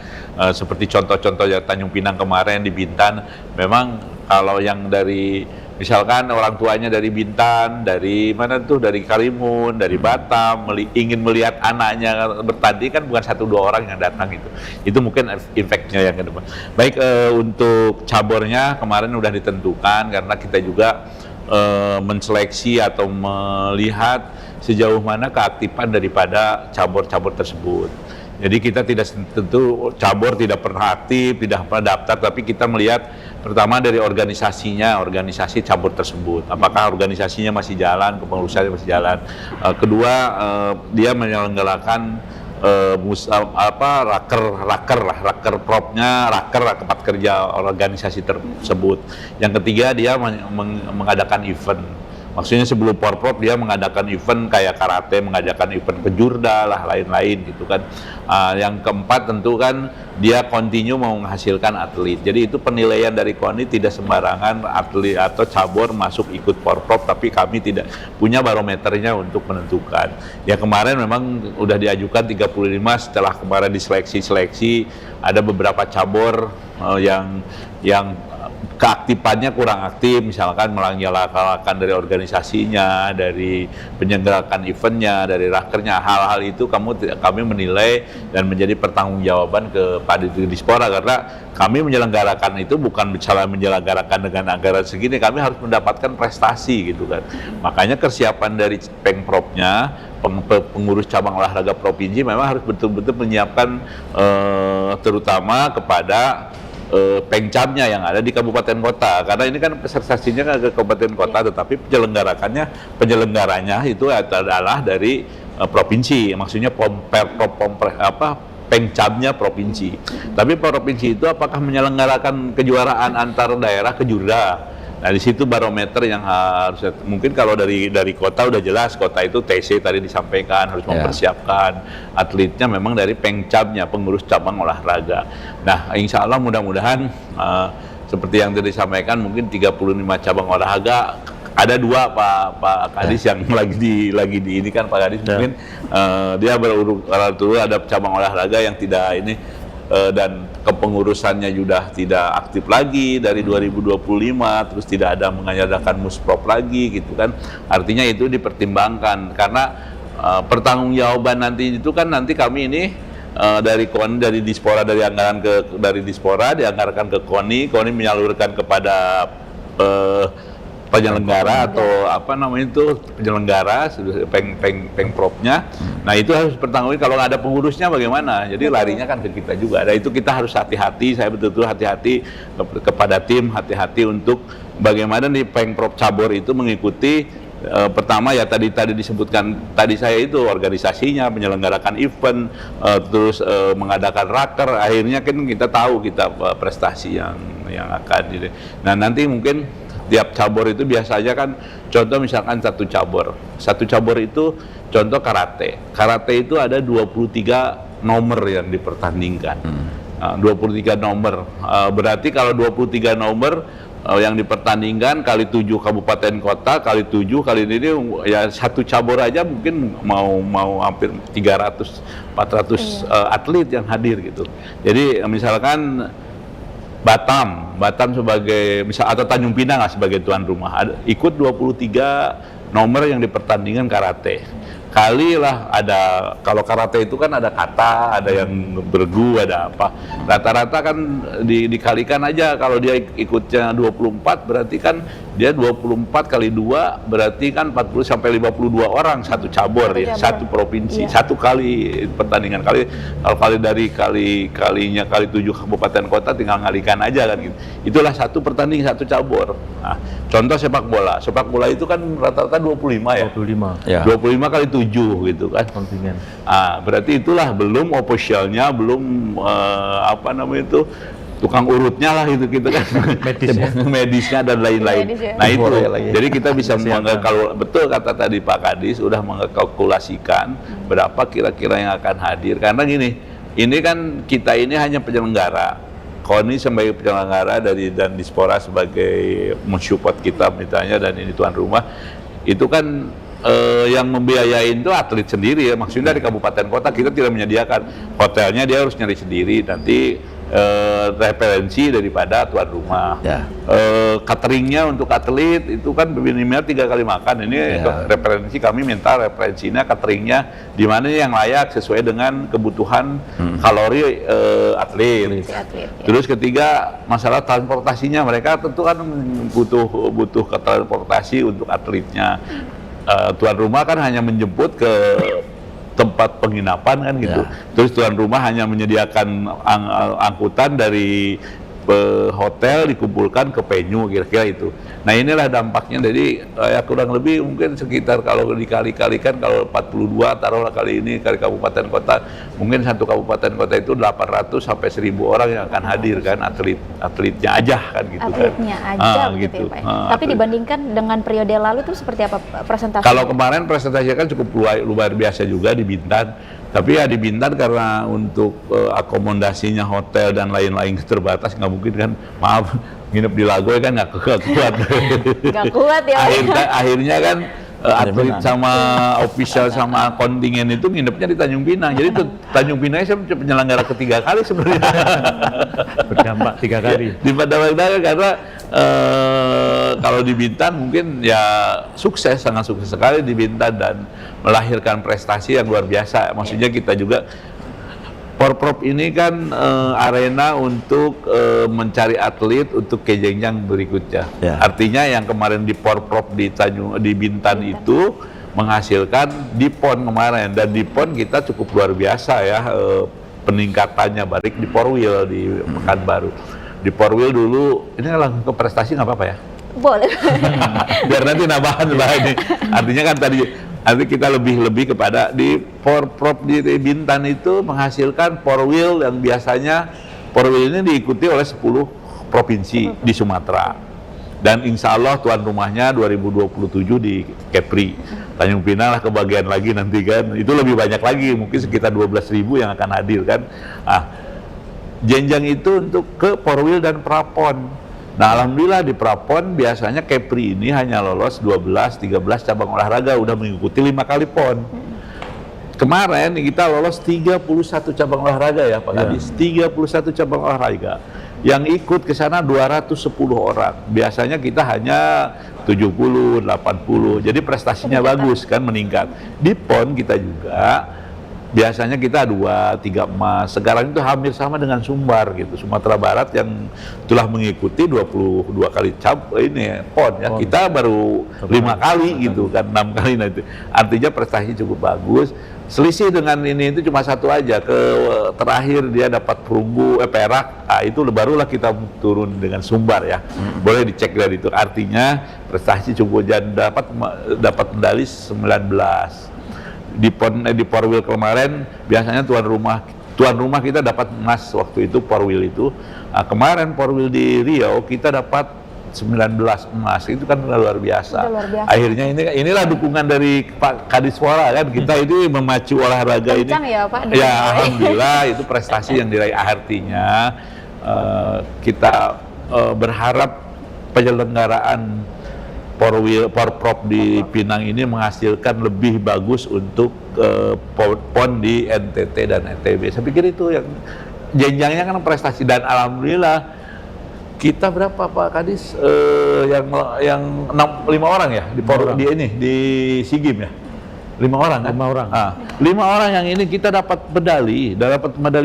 Speaker 3: seperti contoh-contoh yang Tanjung Pinang kemarin di Bintan, memang kalau yang dari misalkan orang tuanya dari Bintan, dari mana tuh, dari Karimun, dari Batam, ingin melihat anaknya bertanding kan bukan 1-2 orang yang datang itu mungkin efeknya yang ke depan. Baik, untuk cabornya kemarin udah ditentukan karena kita juga menseleksi atau melihat sejauh mana keaktifan daripada cabur-cabur tersebut. Jadi kita tidak tentu cabur tidak pernah aktif, tidak pernah daftar, tapi kita melihat pertama dari organisasi cabur tersebut, apakah organisasinya masih jalan, kepengurusannya masih jalan. Kedua, dia menyelenggarakan raker propnya, raker tempat kerja organisasi tersebut. Yang ketiga, dia mengadakan event. Maksudnya sebelum Porprov dia mengadakan event kayak karate, mengadakan event kejurda lah, lain-lain gitu kan. Yang keempat tentu kan dia continue mau menghasilkan atlet. Jadi itu penilaian dari KONI, tidak sembarangan atlet atau cabur masuk ikut Porprov, tapi kami tidak punya barometernya untuk menentukan. Ya kemarin memang udah diajukan 35, setelah kemarin diseleksi ada beberapa cabur yang keaktifannya kurang aktif, misalkan menyalahkan dari organisasinya, dari penyelenggarakan eventnya, dari rakernya. Hal-hal itu kami menilai dan menjadi pertanggungjawaban kepada Dispora, karena kami menyelenggarakan itu bukan bicara menyelenggarakan dengan anggaran segini, kami harus mendapatkan prestasi gitu kan. Makanya kesiapan dari Pengpropnya, pengurus cabang olahraga provinsi memang harus betul-betul menyiapkan terutama kepada pengcapnya yang ada di kabupaten kota, karena ini kan prestasinya ke kabupaten kota, tetapi penyelenggaranya itu adalah dari provinsi, maksudnya pengcapnya provinsi. Tapi provinsi itu apakah menyelenggarakan kejuaraan antar daerah kejurda? Nah di situ barometer yang harus, mungkin kalau dari kota udah jelas, kota itu TC tadi disampaikan harus mempersiapkan atletnya memang dari pengcapnya, pengurus cabang olahraga. Nah insya Allah mudah-mudahan seperti yang tadi disampaikan, mungkin 35 cabang olahraga. Ada 2 Pak Kadis yang lagi di ini kan Pak Kadis mungkin dia berurut ada cabang olahraga yang tidak ini dan kepengurusannya sudah tidak aktif lagi dari 2025, terus tidak ada mengadakan musprop lagi gitu kan. Artinya itu dipertimbangkan karena pertanggungjawaban nanti itu kan nanti kami ini dari KONI, dari Dispora, dari anggaran dari Dispora dianggarkan ke KONI menyalurkan kepada penyelenggara atau apa namanya itu penyelenggara pengpropnya. Nah itu harus bertanggung jawab. Kalau nggak ada pengurusnya bagaimana? Jadi larinya kan ke kita juga. Nah itu kita harus hati-hati. Saya betul-betul hati-hati kepada tim, hati-hati untuk bagaimana nih pengprop cabur itu mengikuti. Pertama ya tadi disebutkan tadi saya itu organisasinya menyelenggarakan event, terus mengadakan raker. Akhirnya kan kita tahu kita prestasi yang akan. Nah nanti mungkin tiap cabur itu biasanya kan contoh misalkan satu cabur itu contoh karate itu ada 23 nomor yang dipertandingkan. 23 nomor berarti kalau 23 nomor yang dipertandingkan kali 7 kabupaten kota kali 7 kali ini ya satu cabur aja mungkin mau hampir 300-400 atlet yang hadir gitu. Jadi misalkan Batam sebagai misal atau Tanjung Pinang sebagai tuan rumah ikut 23 nomor yang dipertandingkan karate. Kali lah ada, kalau karate itu kan ada kata, ada yang bergu, ada apa. Rata-rata kan dikalikan aja kalau dia ikutnya 24 berarti kan dia 24 kali 2 berarti kan 40 sampai 52 orang satu cabur ya, satu provinsi, satu kali pertandingan kalau dari kalinya kali 7 kabupaten kota tinggal ngalikan aja kan gitu. Itulah satu pertandingan satu cabur. Nah, contoh sepak bola itu kan rata-rata 25 ya. 25. Ya. 25 kali 7 gitu kan kontingen. Berarti itulah belum officialnya, belum apa namanya itu tukang urutnya lah itu kita kan medisnya dan lain-lain. Nah itu jadi kita bisa kalau betul kata tadi Pak Kadis udah mengkalkulasikan berapa kira-kira yang akan hadir karena gini, ini kan kita ini hanya penyelenggara. KONI sebagai penyelenggara dan Dispora sebagai mensupport kita misalnya dan ini tuan rumah itu kan yang membiayain itu atlet sendiri ya, maksudnya dari kabupaten kota kita tidak menyediakan hotelnya, dia harus nyari sendiri nanti referensi daripada tuan rumah. Cateringnya untuk atlet itu kan minimal 3 kali makan. Ini referensi kami minta referensinya cateringnya di mana yang layak sesuai dengan kebutuhan kalori atlet. Terus ketiga masalah transportasinya, mereka tentu kan butuh transportasi untuk atletnya. Tuan rumah kan hanya menjemput ke tempat penginapan kan gitu. Terus tuan rumah hanya menyediakan angkutan dari hotel dikumpulkan ke venue kira-kira itu. Nah inilah dampaknya. Jadi ya kurang lebih mungkin sekitar kalau dikali-kalikan kalau 42 taruhlah kali ini kali kabupaten kota mungkin satu kabupaten kota itu 800 sampai 1000 orang yang akan hadir kan atletnya aja kan gitu
Speaker 2: atletnya
Speaker 3: kan.
Speaker 2: Aja
Speaker 3: gitu.
Speaker 2: Ya, Pak. Tapi dibandingkan dengan periode lalu itu seperti apa presentasi?
Speaker 3: Kalau kemarin presentasinya kan cukup luar biasa juga di Bintan. Tapi ya di Bintan karena untuk akomodasinya hotel dan lain-lain terbatas nggak mungkin kan, maaf nginep di Lagoy kan nggak kuat.
Speaker 2: Nggak kuat ya.
Speaker 3: Akhirnya kan atlet sama official sama kontingen itu nginepnya di Tanjung Pinang. Jadi Tanjung Pinang saya penyelenggara ketiga kali sebenarnya.
Speaker 1: Berdampak 3 kali.
Speaker 3: Di Padang karena kalau di Bintan mungkin ya sangat sukses sekali di Bintan dan melahirkan prestasi yang luar biasa. Maksudnya kita juga Porprov ini kan arena untuk mencari atlet untuk ke jenjang berikutnya. Artinya yang kemarin di Porprov di Bintan itu menghasilkan di PON kemarin, dan di PON kita cukup luar biasa ya peningkatannya, baik di Porwil di Pekanbaru. Di Porwil dulu ini langsung ke prestasi nggak apa-apa ya?
Speaker 2: Boleh.
Speaker 3: Biar nanti nambahan ini. Artinya kan tadi kita lebih kepada di Porprov di Bintan itu menghasilkan Porwil yang biasanya Porwil ini diikuti oleh 10 provinsi di Sumatera. Dan insya Allah tuan rumahnya 2027 di Kepri. Tanjung Pinang lah kebagian lagi nanti kan. Itu lebih banyak lagi, mungkin sekitar 12.000 yang akan hadir kan. Jenjang itu untuk ke Porwil dan Prapon. Nah alhamdulillah di Prapon biasanya Kepri ini hanya lolos 12-13 cabang olahraga, udah mengikuti 5 kali PON. Kemarin kita lolos 31 cabang olahraga ya Pak Kadis, 31 cabang olahraga. Yang ikut ke sana 210 orang. Biasanya kita hanya 70, 80. Jadi prestasinya bagus kan, meningkat. Di PON kita juga biasanya kita 2-3 emas. Sekarang itu hampir sama dengan Sumbar gitu. Sumatera Barat yang telah mengikuti 22 kali PON ya. Kita baru 5 kali gitu kan, 6 kali. Nah itu artinya prestasi cukup bagus. Selisih dengan ini itu cuma satu aja, terakhir dia dapat perunggu perak. Nah, itu barulah kita turun dengan Sumbar ya. Boleh dicek dari itu. Artinya prestasi cukup, dan dapat medali 19. Di Porwil kemarin biasanya tuan rumah kita dapat emas waktu itu Porwil itu. Nah, kemarin Porwil di Riau kita dapat 19 emas, itu kan luar biasa. Akhirnya inilah dukungan dari Pak Kadiswara kan, kita ini memacu olahraga ini.
Speaker 2: Ya, Pak,
Speaker 3: ya alhamdulillah itu prestasi yang diraih. Artinya kita berharap penyelenggaraan Porprov di Pinang ini menghasilkan lebih bagus untuk PON di NTT dan NTB. Saya pikir itu yang jenjangnya kan prestasi, dan alhamdulillah kita berapa Pak Kadis yang 5 orang ya di SEA Games ya. 5 orang kan?
Speaker 1: 5 orang.
Speaker 3: 5 orang yang ini kita dapat medali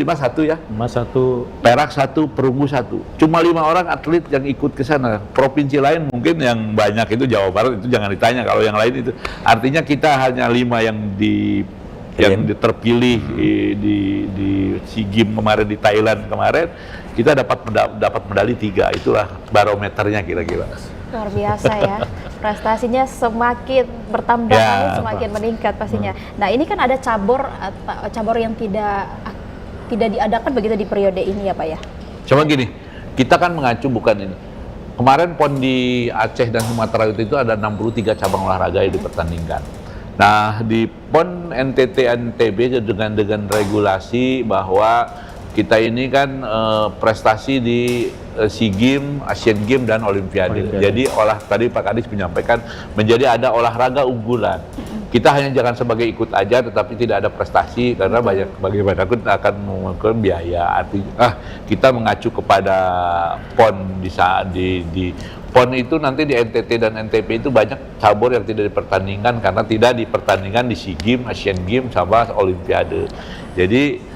Speaker 3: emas 1 ya.
Speaker 1: Emas 1,
Speaker 3: perak 1, perunggu 1. Cuma 5 orang atlet yang ikut ke sana. Provinsi lain mungkin yang banyak itu Jawa Barat, itu jangan ditanya kalau yang lain itu. Artinya kita hanya 5 yang terpilih di SEA Games kemarin di Thailand kemarin. Kita dapat medali 3. Itulah barometernya kira-kira.
Speaker 2: Luar biasa ya, prestasinya semakin bertambah kali semakin meningkat pastinya. Nah ini kan ada cabur yang tidak diadakan begitu di periode ini ya Pak ya?
Speaker 3: Coba gini, kita kan mengacu bukan ini. Kemarin PON di Aceh dan Sumatera itu ada 63 cabang olahraga yang dipertandingkan. Nah di PON NTT NTB dengan regulasi bahwa kita ini kan prestasi di SEA Games, Asian Games dan Olimpiade. Jadi tadi Pak Kadis menyampaikan menjadi ada olahraga unggulan. Kita hanya jangan sebagai ikut aja, tetapi tidak ada prestasi karena bagaimanapun akan memakan biaya. Artinya kita mengacu kepada PON di PON itu nanti di NTT dan NTP itu banyak cabur yang tidak dipertandingkan karena tidak dipertandingkan di SEA Games, Asian Games sama Olimpiade. Jadi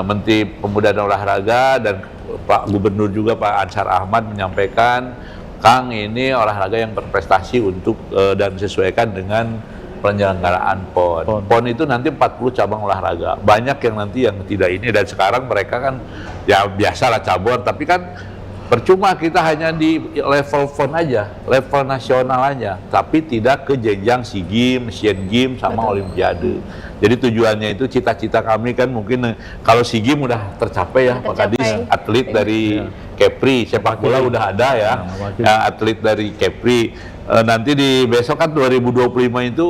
Speaker 3: Menteri Pemuda dan Olahraga dan Pak Gubernur juga Pak Ansar Ahmad menyampaikan, Kang ini olahraga yang berprestasi untuk dan sesuaikan dengan penyelenggaraan PON. PON itu nanti 40 cabang olahraga. Banyak yang nanti yang tidak ini, dan sekarang mereka kan ya biasalah cabur, tapi kan percuma kita hanya di level PON aja, level nasional aja, tapi tidak ke jenjang SEA Games, Asian Games sama Olimpiade. Jadi tujuannya itu, cita-cita kami kan mungkin kalau SEA Games udah tercapai ya Pak Kadis, atlet dari Kepri, sepak bola udah ada ya, atlet dari Kepri. Nanti di besok kan 2025 itu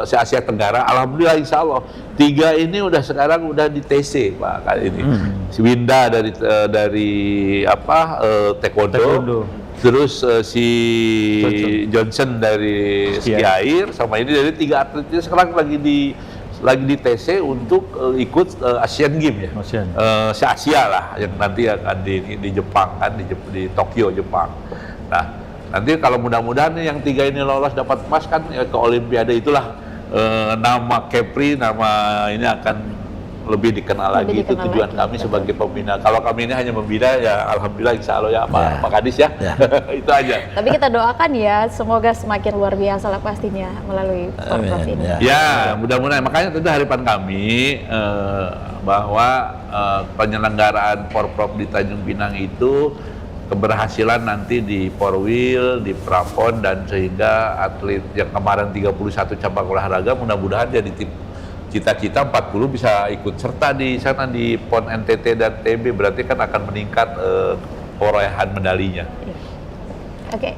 Speaker 3: se-Asia Tenggara, alhamdulillah insya Allah 3 ini sekarang udah di TC Pak kali ini. Si Winda dari taekwondo. Terus si Johnson dari ski air, sama ini dari 3 atlet ini sekarang lagi di TC untuk ikut Asian Games ya, se-Asia lah yang nanti akan di Jepang kan, di Tokyo Jepang. Nah nanti kalau mudah-mudahan yang 3 ini lolos dapat emas kan ya, ke Olimpiade, itulah nama Kepri, nama ini akan lebih dikenal lagi. Itu tujuan kami sebagai pembina. Kalau kami ini hanya membina ya alhamdulillah insya Allah ya Pak Kadis ya. Itu aja.
Speaker 2: Tapi kita doakan ya semoga semakin luar biasa lah pastinya melalui Porprov ini.
Speaker 3: Ya mudah-mudahan, makanya tentu harapan kami bahwa penyelenggaraan Porprov di Tanjung Pinang itu keberhasilan nanti di Porwil, di Prapon, dan sehingga atlet yang kemarin 31 cabang olahraga mudah-mudahan jadi tim cita-cita 40 bisa ikut serta di sana di PON NTT dan TB, berarti kan akan meningkat perolehan medalinya.
Speaker 2: Oke.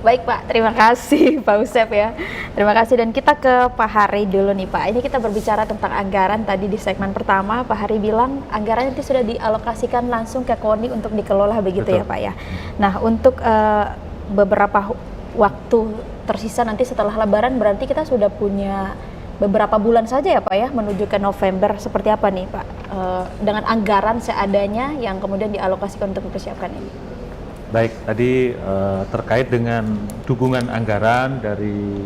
Speaker 2: Baik Pak, terima kasih Pak Usep ya. Terima kasih, dan kita ke Pak Hari dulu nih Pak. Ini kita berbicara tentang anggaran tadi di segmen pertama. Pak Hari bilang anggaran itu sudah dialokasikan langsung ke KONI untuk dikelola begitu. Betul. Ya Pak ya. Nah untuk beberapa waktu tersisa nanti setelah Lebaran berarti kita sudah punya beberapa bulan saja ya Pak ya menuju ke November. Seperti apa nih Pak dengan anggaran seadanya yang kemudian dialokasikan untuk mempersiapkan ini?
Speaker 1: Baik, tadi terkait dengan dukungan anggaran dari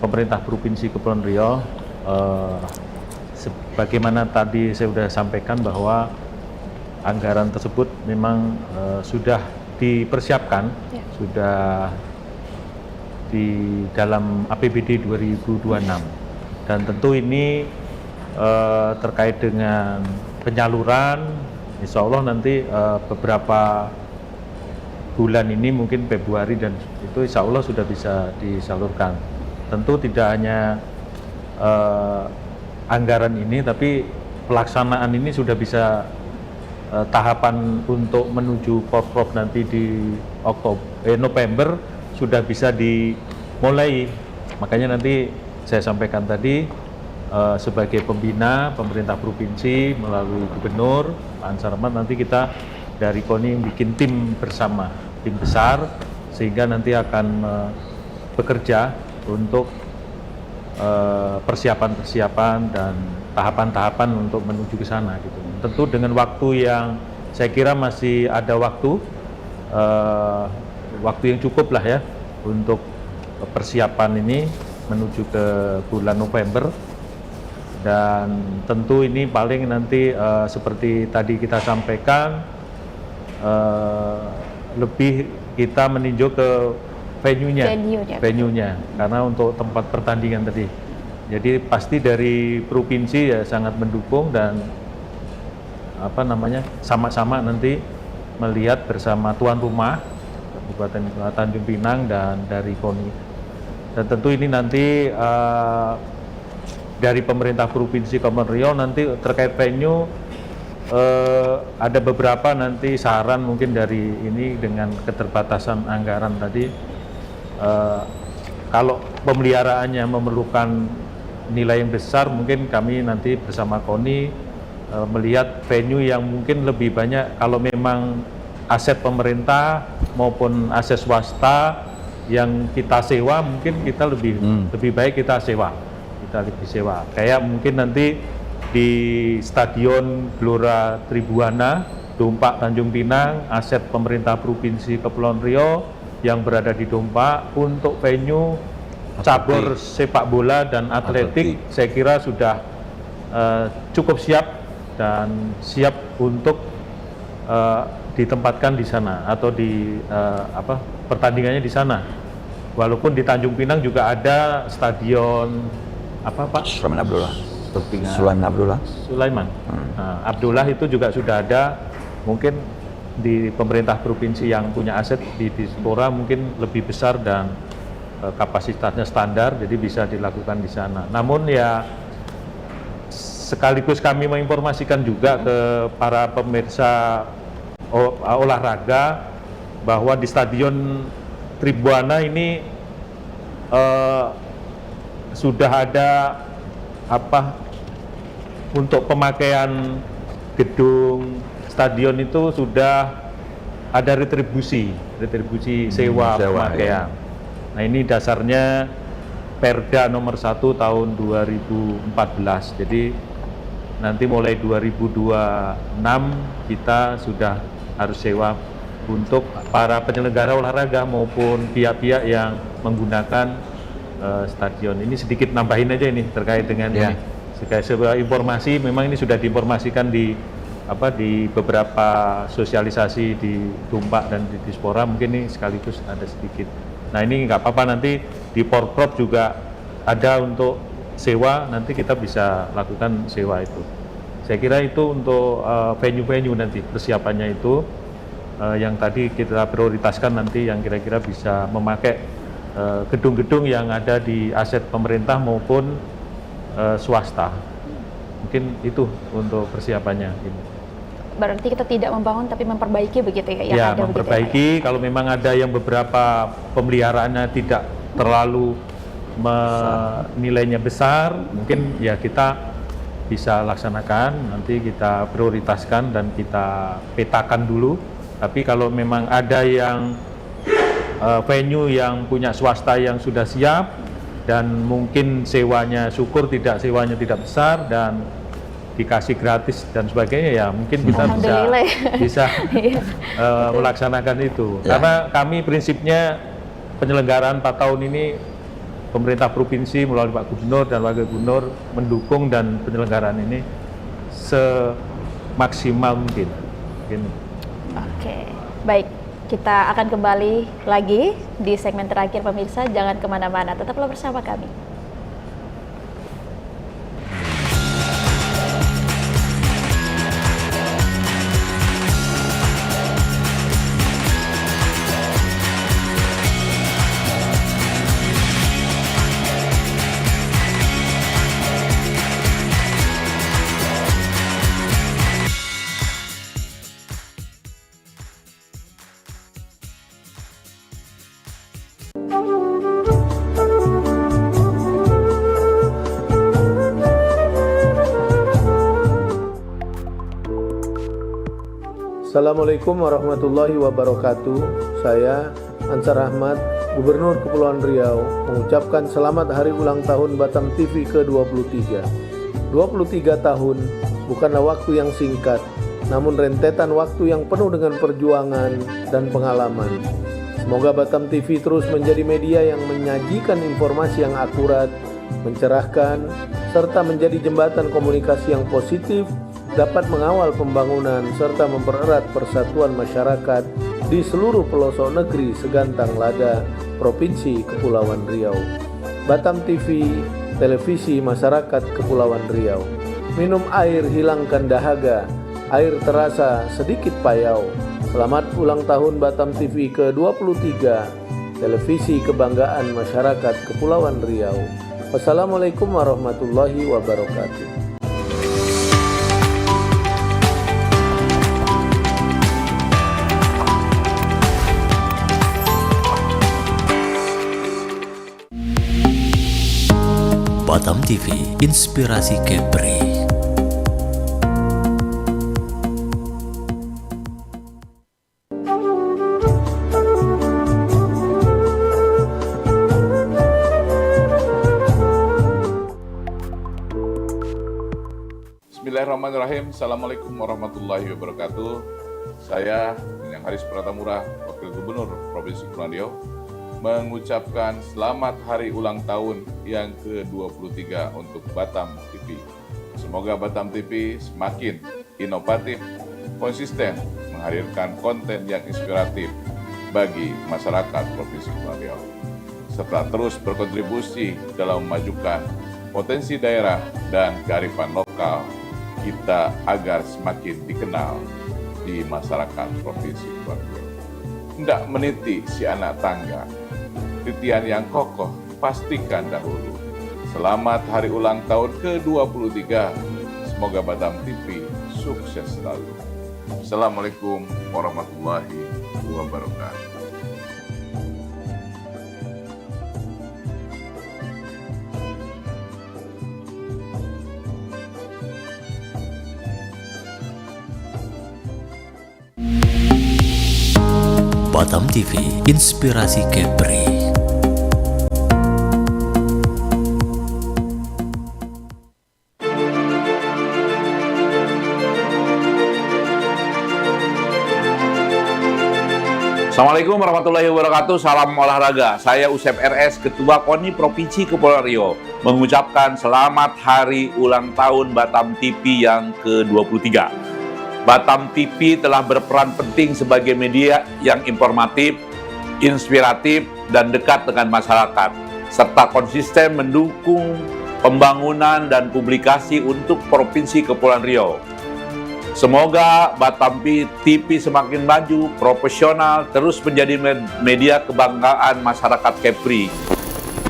Speaker 1: pemerintah Provinsi Kepulauan Riau, sebagaimana tadi saya sudah sampaikan bahwa anggaran tersebut memang sudah dipersiapkan, sudah di dalam APBD 2026, dan tentu ini terkait dengan penyaluran, insya Allah nanti beberapa bulan ini mungkin Februari dan itu insya Allah sudah bisa disalurkan. Tentu tidak hanya anggaran ini, tapi pelaksanaan ini sudah bisa tahapan untuk menuju Porprov nanti di November sudah bisa dimulai. Makanya nanti saya sampaikan tadi sebagai pembina pemerintah provinsi melalui gubernur Pak Ansar Ahmad, nanti kita dari KONI bikin tim bersama, tim besar, sehingga nanti akan bekerja untuk persiapan-persiapan dan tahapan-tahapan untuk menuju ke sana gitu. Tentu dengan waktu yang saya kira masih ada waktu yang cukup lah ya untuk persiapan ini menuju ke bulan November. Dan tentu ini paling nanti seperti tadi kita sampaikan, lebih kita meninjau ke venue-nya, karena untuk tempat pertandingan tadi. Jadi pasti dari provinsi ya sangat mendukung dan sama-sama nanti melihat bersama tuan rumah Kabupaten Tanjung Pinang dan dari KONI. Dan tentu ini nanti dari pemerintah Provinsi Kepulauan Riau nanti terkait venue ada beberapa nanti saran mungkin dari ini dengan keterbatasan anggaran tadi. Kalau pemeliharaannya memerlukan nilai yang besar, mungkin kami nanti bersama KONI melihat venue yang mungkin lebih banyak. Kalau memang aset pemerintah maupun aset swasta yang kita sewa, mungkin kita lebih baik kita sewa. Kayak mungkin nanti di Stadion Gelora Tribuana, Dompak Tanjung Pinang, aset pemerintah Provinsi Kepulauan Riau yang berada di Dompak untuk venue cabur sepak bola dan atletik, saya kira sudah cukup siap dan siap untuk ditempatkan di sana atau di pertandingannya di sana. Walaupun di Tanjung Pinang juga ada stadion
Speaker 4: Sulaiman Abdullah. Nah,
Speaker 1: Abdullah itu juga sudah ada. Mungkin di pemerintah provinsi yang punya aset di Dispora mungkin lebih besar dan kapasitasnya standar, jadi bisa dilakukan di sana. Namun ya sekaligus kami menginformasikan juga ke para pemirsa olahraga bahwa di Stadion Tribuana ini sudah ada untuk pemakaian gedung stadion itu sudah ada retribusi sewa pemakaian. Ya. Nah ini dasarnya Perda nomor 1 tahun 2014. Jadi nanti mulai 2026 kita sudah harus sewa untuk para penyelenggara olahraga maupun pihak-pihak yang menggunakan stadion. Ini sedikit nambahin aja ini terkait dengan ini. Sebagai informasi, memang ini sudah diinformasikan di beberapa sosialisasi di Dompak dan di Dispora, mungkin ini sekaligus ada sedikit. Nah ini nggak apa-apa, nanti di Porprov juga ada untuk sewa, nanti kita bisa lakukan sewa itu. Saya kira itu untuk venue-venue nanti persiapannya itu yang tadi kita prioritaskan nanti yang kira-kira bisa memakai gedung-gedung yang ada di aset pemerintah maupun swasta. Mungkin itu untuk persiapannya.
Speaker 2: Berarti kita tidak membangun tapi memperbaiki begitu ya?
Speaker 1: Ya, memperbaiki. Kalau memang ada yang beberapa pemeliharaannya tidak terlalu nilainya besar, mungkin ya kita bisa laksanakan. Nanti kita prioritaskan dan kita petakan dulu. Tapi kalau memang ada yang venue yang punya swasta yang sudah siap dan mungkin sewanya syukur sewanya tidak besar dan dikasih gratis dan sebagainya, ya mungkin kita
Speaker 2: Alhamdulillah ya.
Speaker 1: bisa
Speaker 2: Iya.
Speaker 1: melaksanakan itu.
Speaker 4: Ya.
Speaker 1: Karena kami prinsipnya penyelenggaraan 4 tahun ini pemerintah provinsi melalui Pak Gubernur dan Wakil Gubernur mendukung dan penyelenggaraan ini semaksimal mungkin.
Speaker 2: Oke, baik. Kita akan kembali lagi di segmen terakhir pemirsa. Jangan kemana-mana, tetaplah bersama kami.
Speaker 5: Assalamualaikum warahmatullahi wabarakatuh. Saya Ansar Ahmad, Gubernur Kepulauan Riau, mengucapkan selamat hari ulang tahun Batam TV ke-23. 23 tahun bukanlah waktu yang singkat, namun rentetan waktu yang penuh dengan perjuangan dan pengalaman. Semoga Batam TV terus menjadi media yang menyajikan informasi yang akurat, mencerahkan, serta menjadi jembatan komunikasi yang positif, dapat mengawal pembangunan serta mempererat persatuan masyarakat di seluruh pelosok negeri segantang lada Provinsi Kepulauan Riau. Batam TV, televisi masyarakat Kepulauan Riau. Minum air hilangkan dahaga, air terasa sedikit payau. Selamat ulang tahun Batam TV ke-23, televisi kebanggaan masyarakat Kepulauan Riau. Wassalamualaikum warahmatullahi wabarakatuh.
Speaker 6: Batam TV, inspirasi Kepri.
Speaker 7: Bismillahirrahmanirrahim. Assalamualaikum warahmatullahi wabarakatuh. Saya Yang Haris Pratamura, Wakil Gubernur Provinsi Kepulauan Riau, mengucapkan selamat hari ulang tahun yang ke-23 untuk Batam TV. Semoga Batam TV semakin inovatif, konsisten, menghadirkan konten yang inspiratif bagi masyarakat Provinsi Kepulauan Riau, serta terus berkontribusi dalam memajukan potensi daerah dan kearifan lokal kita agar semakin dikenal di masyarakat Provinsi Kepulauan Riau. Hendak meniti si anak tangga, titian yang kokoh pastikan dahulu. Selamat hari ulang tahun ke-23. Semoga Batam TV sukses selalu. Assalamualaikum warahmatullahi wabarakatuh.
Speaker 6: Batam TV, inspirasi Kepri.
Speaker 3: Assalamualaikum warahmatullahi wabarakatuh. Salam olahraga. Saya Usep RS, Ketua KONI Provinsi Kepulauan Riau, mengucapkan selamat hari ulang tahun Batam TV yang ke-23. Batam TV telah berperan penting sebagai media yang informatif, inspiratif, dan dekat dengan masyarakat, serta konsisten mendukung pembangunan dan publikasi untuk Provinsi Kepulauan Riau. Semoga Batam TV semakin maju, profesional, terus menjadi media kebanggaan masyarakat Kepri.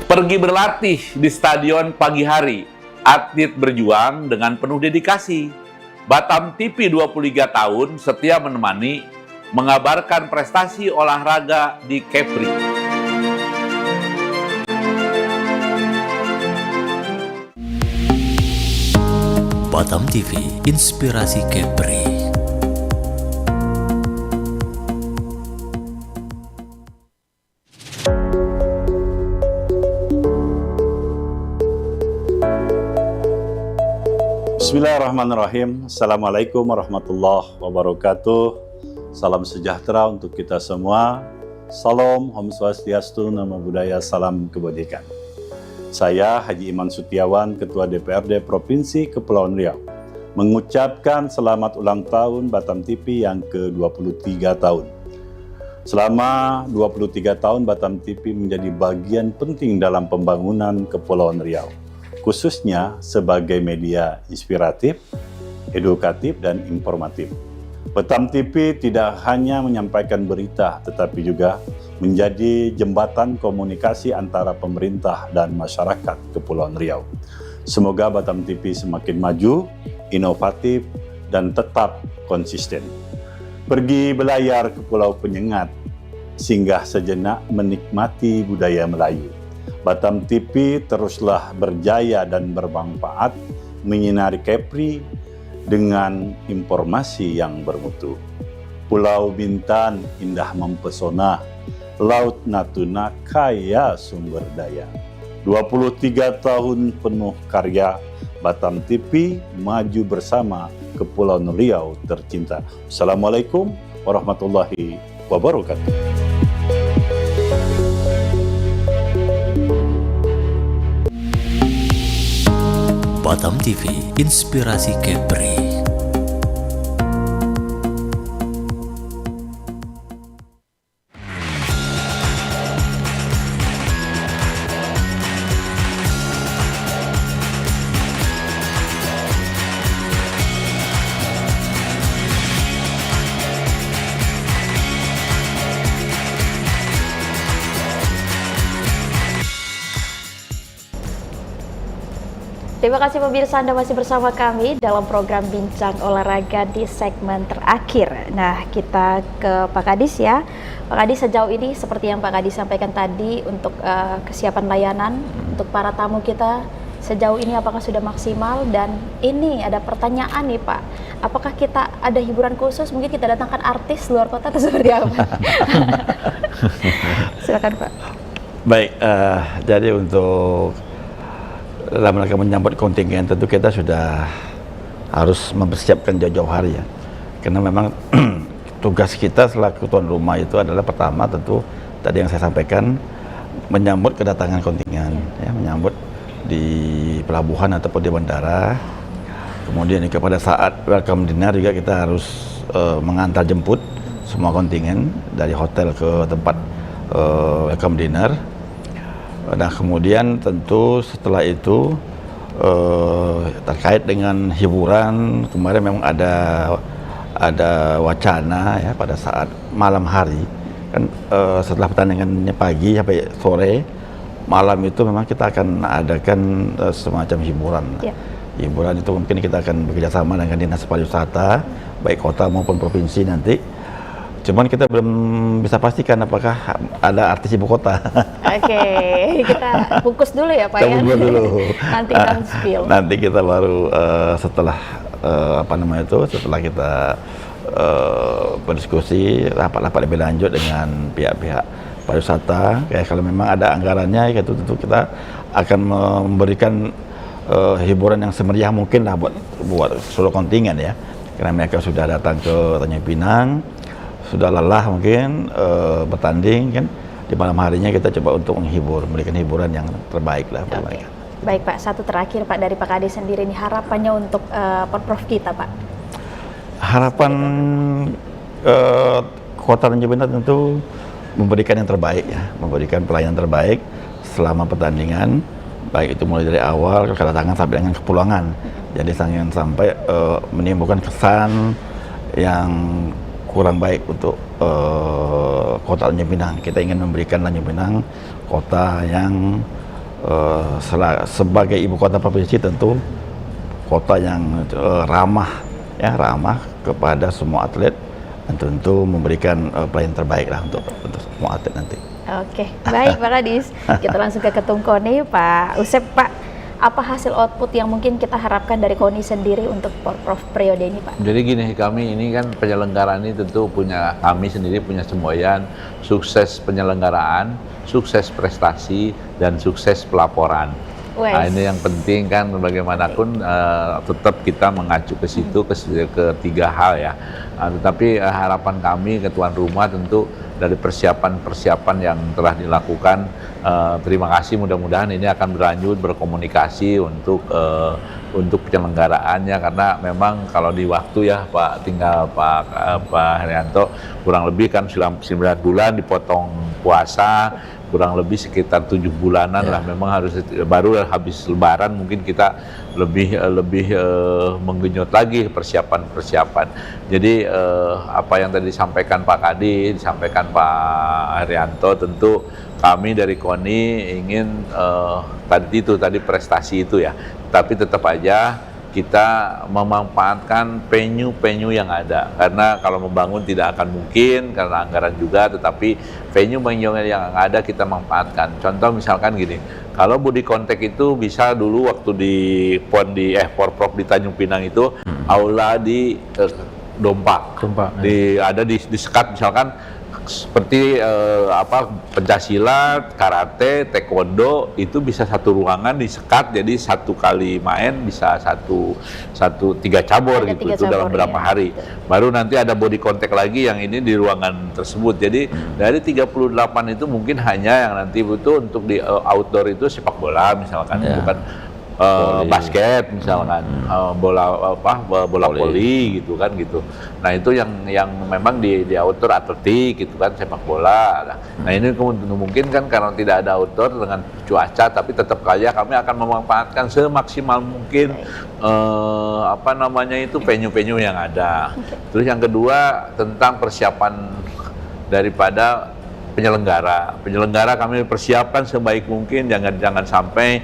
Speaker 3: Pergi berlatih di stadion pagi hari, atlet berjuang dengan penuh dedikasi. Batam TV 23 tahun setia menemani, mengabarkan prestasi olahraga di Kepri.
Speaker 6: Batam TV, inspirasi Kepri.
Speaker 8: Bismillahirrahmanirrahim. Assalamualaikum warahmatullahi wabarakatuh. Salam sejahtera untuk kita semua. Salam, Om Swastiastu, Namo Buddhaya, salam kebajikan. Saya Haji Iman Sutiawan, Ketua DPRD Provinsi Kepulauan Riau, mengucapkan selamat ulang tahun Batam TV yang ke-23 tahun. Selama 23 tahun Batam TV menjadi bagian penting dalam pembangunan Kepulauan Riau, khususnya sebagai media inspiratif, edukatif, dan informatif. Batam TV tidak hanya menyampaikan berita, tetapi juga menjadi jembatan komunikasi antara pemerintah dan masyarakat Kepulauan Riau. Semoga Batam TV semakin maju, inovatif, dan tetap konsisten. Pergi belayar ke Pulau Penyengat, singgah sejenak menikmati budaya Melayu. Batam TV teruslah berjaya dan bermanfaat, menyinari Kepri dengan informasi yang bermutu. Pulau Bintan indah mempesona, Laut Natuna kaya sumber daya. 23 tahun penuh karya, Batam TV maju bersama Kepulauan Riau tercinta. Assalamualaikum warahmatullahi wabarakatuh.
Speaker 6: Batam TV, inspirasi Kepri.
Speaker 2: Terima kasih pemirsa, Anda masih bersama kami dalam program Bincang Olahraga di segmen terakhir. Nah, kita ke Pak Kadis ya. Pak Kadis, sejauh ini seperti yang Pak Kadis sampaikan tadi untuk kesiapan layanan untuk para tamu kita, sejauh ini apakah sudah maksimal? Dan ini ada pertanyaan nih Pak, apakah kita ada hiburan khusus? Mungkin kita datangkan artis luar kota atau seperti apa? Silakan Pak.
Speaker 4: Baik, jadi untuk dalam rangka menyambut kontingen tentu kita sudah harus mempersiapkan jauh-jauh hari ya, karena memang tugas kita selaku tuan rumah itu adalah pertama tentu tadi yang saya sampaikan, menyambut kedatangan kontingen ya, menyambut di pelabuhan ataupun di bandara. Kemudian juga pada saat welcome dinner juga kita harus mengantar jemput semua kontingen dari hotel ke tempat welcome dinner. Nah kemudian tentu setelah itu terkait dengan hiburan, kemarin memang ada wacana ya pada saat malam hari kan, setelah pertandingannya pagi sampai sore, malam itu memang kita akan adakan semacam hiburan. Hiburan itu mungkin kita akan bekerjasama dengan Dinas Pariwisata baik kota maupun provinsi nanti. Cuman kita belum bisa pastikan apakah ada artis ibu kota.
Speaker 2: Oke, kita fokus dulu ya Pak ya.
Speaker 4: Dulu.
Speaker 2: Nanti kan spill.
Speaker 4: Nanti kita baru setelah setelah kita berdiskusi rapat-rapat lebih lanjut dengan pihak-pihak pariwisata. Kayak kalau memang ada anggarannya, itu tentu kita akan memberikan hiburan yang semeriah mungkin lah buat seluruh kontingen ya. Karena mereka sudah datang ke Tanjung Pinang, sudah lelah mungkin bertanding kan, di malam harinya kita coba untuk memberikan hiburan yang terbaik lah.
Speaker 2: Okay. Baik Pak, satu terakhir Pak dari Pak Kadis sendiri nih, harapannya untuk Porprov kita Pak.
Speaker 4: Harapan Kota Tanjung Pinang tentu memberikan yang terbaik ya, memberikan pelayanan terbaik selama pertandingan, baik itu mulai dari awal kedatangan sampai dengan kepulangan. Jadi jangan sampai menimbulkan kesan yang kurang baik untuk Kota Tanjung Pinang. Kita ingin memberikan Tanjung Pinang kota yang sebagai ibu kota provinsi tentu kota yang ramah kepada semua atlet, dan tentu memberikan pelayanan terbaik lah untuk semua atlet nanti.
Speaker 2: Oke, baik Pak Kadis. Kita langsung ke Ketum KONI, Pak Usep. Pak, apa hasil output yang mungkin kita harapkan dari KONI sendiri untuk Porprov periode ini Pak?
Speaker 3: Jadi gini, kami ini kan penyelenggaraan ini tentu kami sendiri punya semboyan sukses penyelenggaraan, sukses prestasi, dan sukses pelaporan. Nah, ini yang penting kan bagaimanapun tetap kita mengacu ke situ ke tiga hal ya. Tetapi harapan kami ke tuan rumah tentu dari persiapan-persiapan yang telah dilakukan, terima kasih, mudah-mudahan ini akan berlanjut berkomunikasi untuk penyelenggaraannya, karena memang kalau di waktu ya Pak, tinggal Pak Haryanto kurang lebih kan 9 bulan dipotong puasa, kurang lebih sekitar 7 bulanan lah, memang harus baru habis lebaran mungkin kita lebih menggenyot lagi persiapan. Jadi apa yang tadi disampaikan Pak Kadi, disampaikan Pak Haryanto, tentu kami dari KONI ingin tadi prestasi itu ya, tapi tetap aja kita memanfaatkan venue-venue yang ada, karena kalau membangun tidak akan mungkin karena anggaran juga, tetapi venue-venue yang ada kita manfaatkan. Contoh misalkan gini, kalau body contact itu bisa dulu waktu di Porprov di Tanjung Pinang itu aula di Dompak. Ada di sekat misalkan seperti pencaksilat, karate, taekwondo itu bisa satu ruangan disekat, jadi satu kali main bisa tiga cabur
Speaker 2: ada
Speaker 3: gitu,
Speaker 2: 3
Speaker 3: itu dalam
Speaker 2: cabur,
Speaker 3: berapa hari. Baru nanti ada body contact lagi yang ini di ruangan tersebut. Jadi dari 38 itu mungkin hanya yang nanti butuh untuk di outdoor itu sepak bola misalkan, itu kan basket misalkan, bola voli gitu kan gitu. Nah itu yang memang di outdoor atletik gitu kan, sepak bola. Nah ini mungkin kan karena tidak ada outdoor dengan cuaca, tapi tetap saja kami akan memanfaatkan semaksimal mungkin venue-venue yang ada. Terus yang kedua tentang persiapan daripada penyelenggara kami persiapkan sebaik mungkin, jangan sampai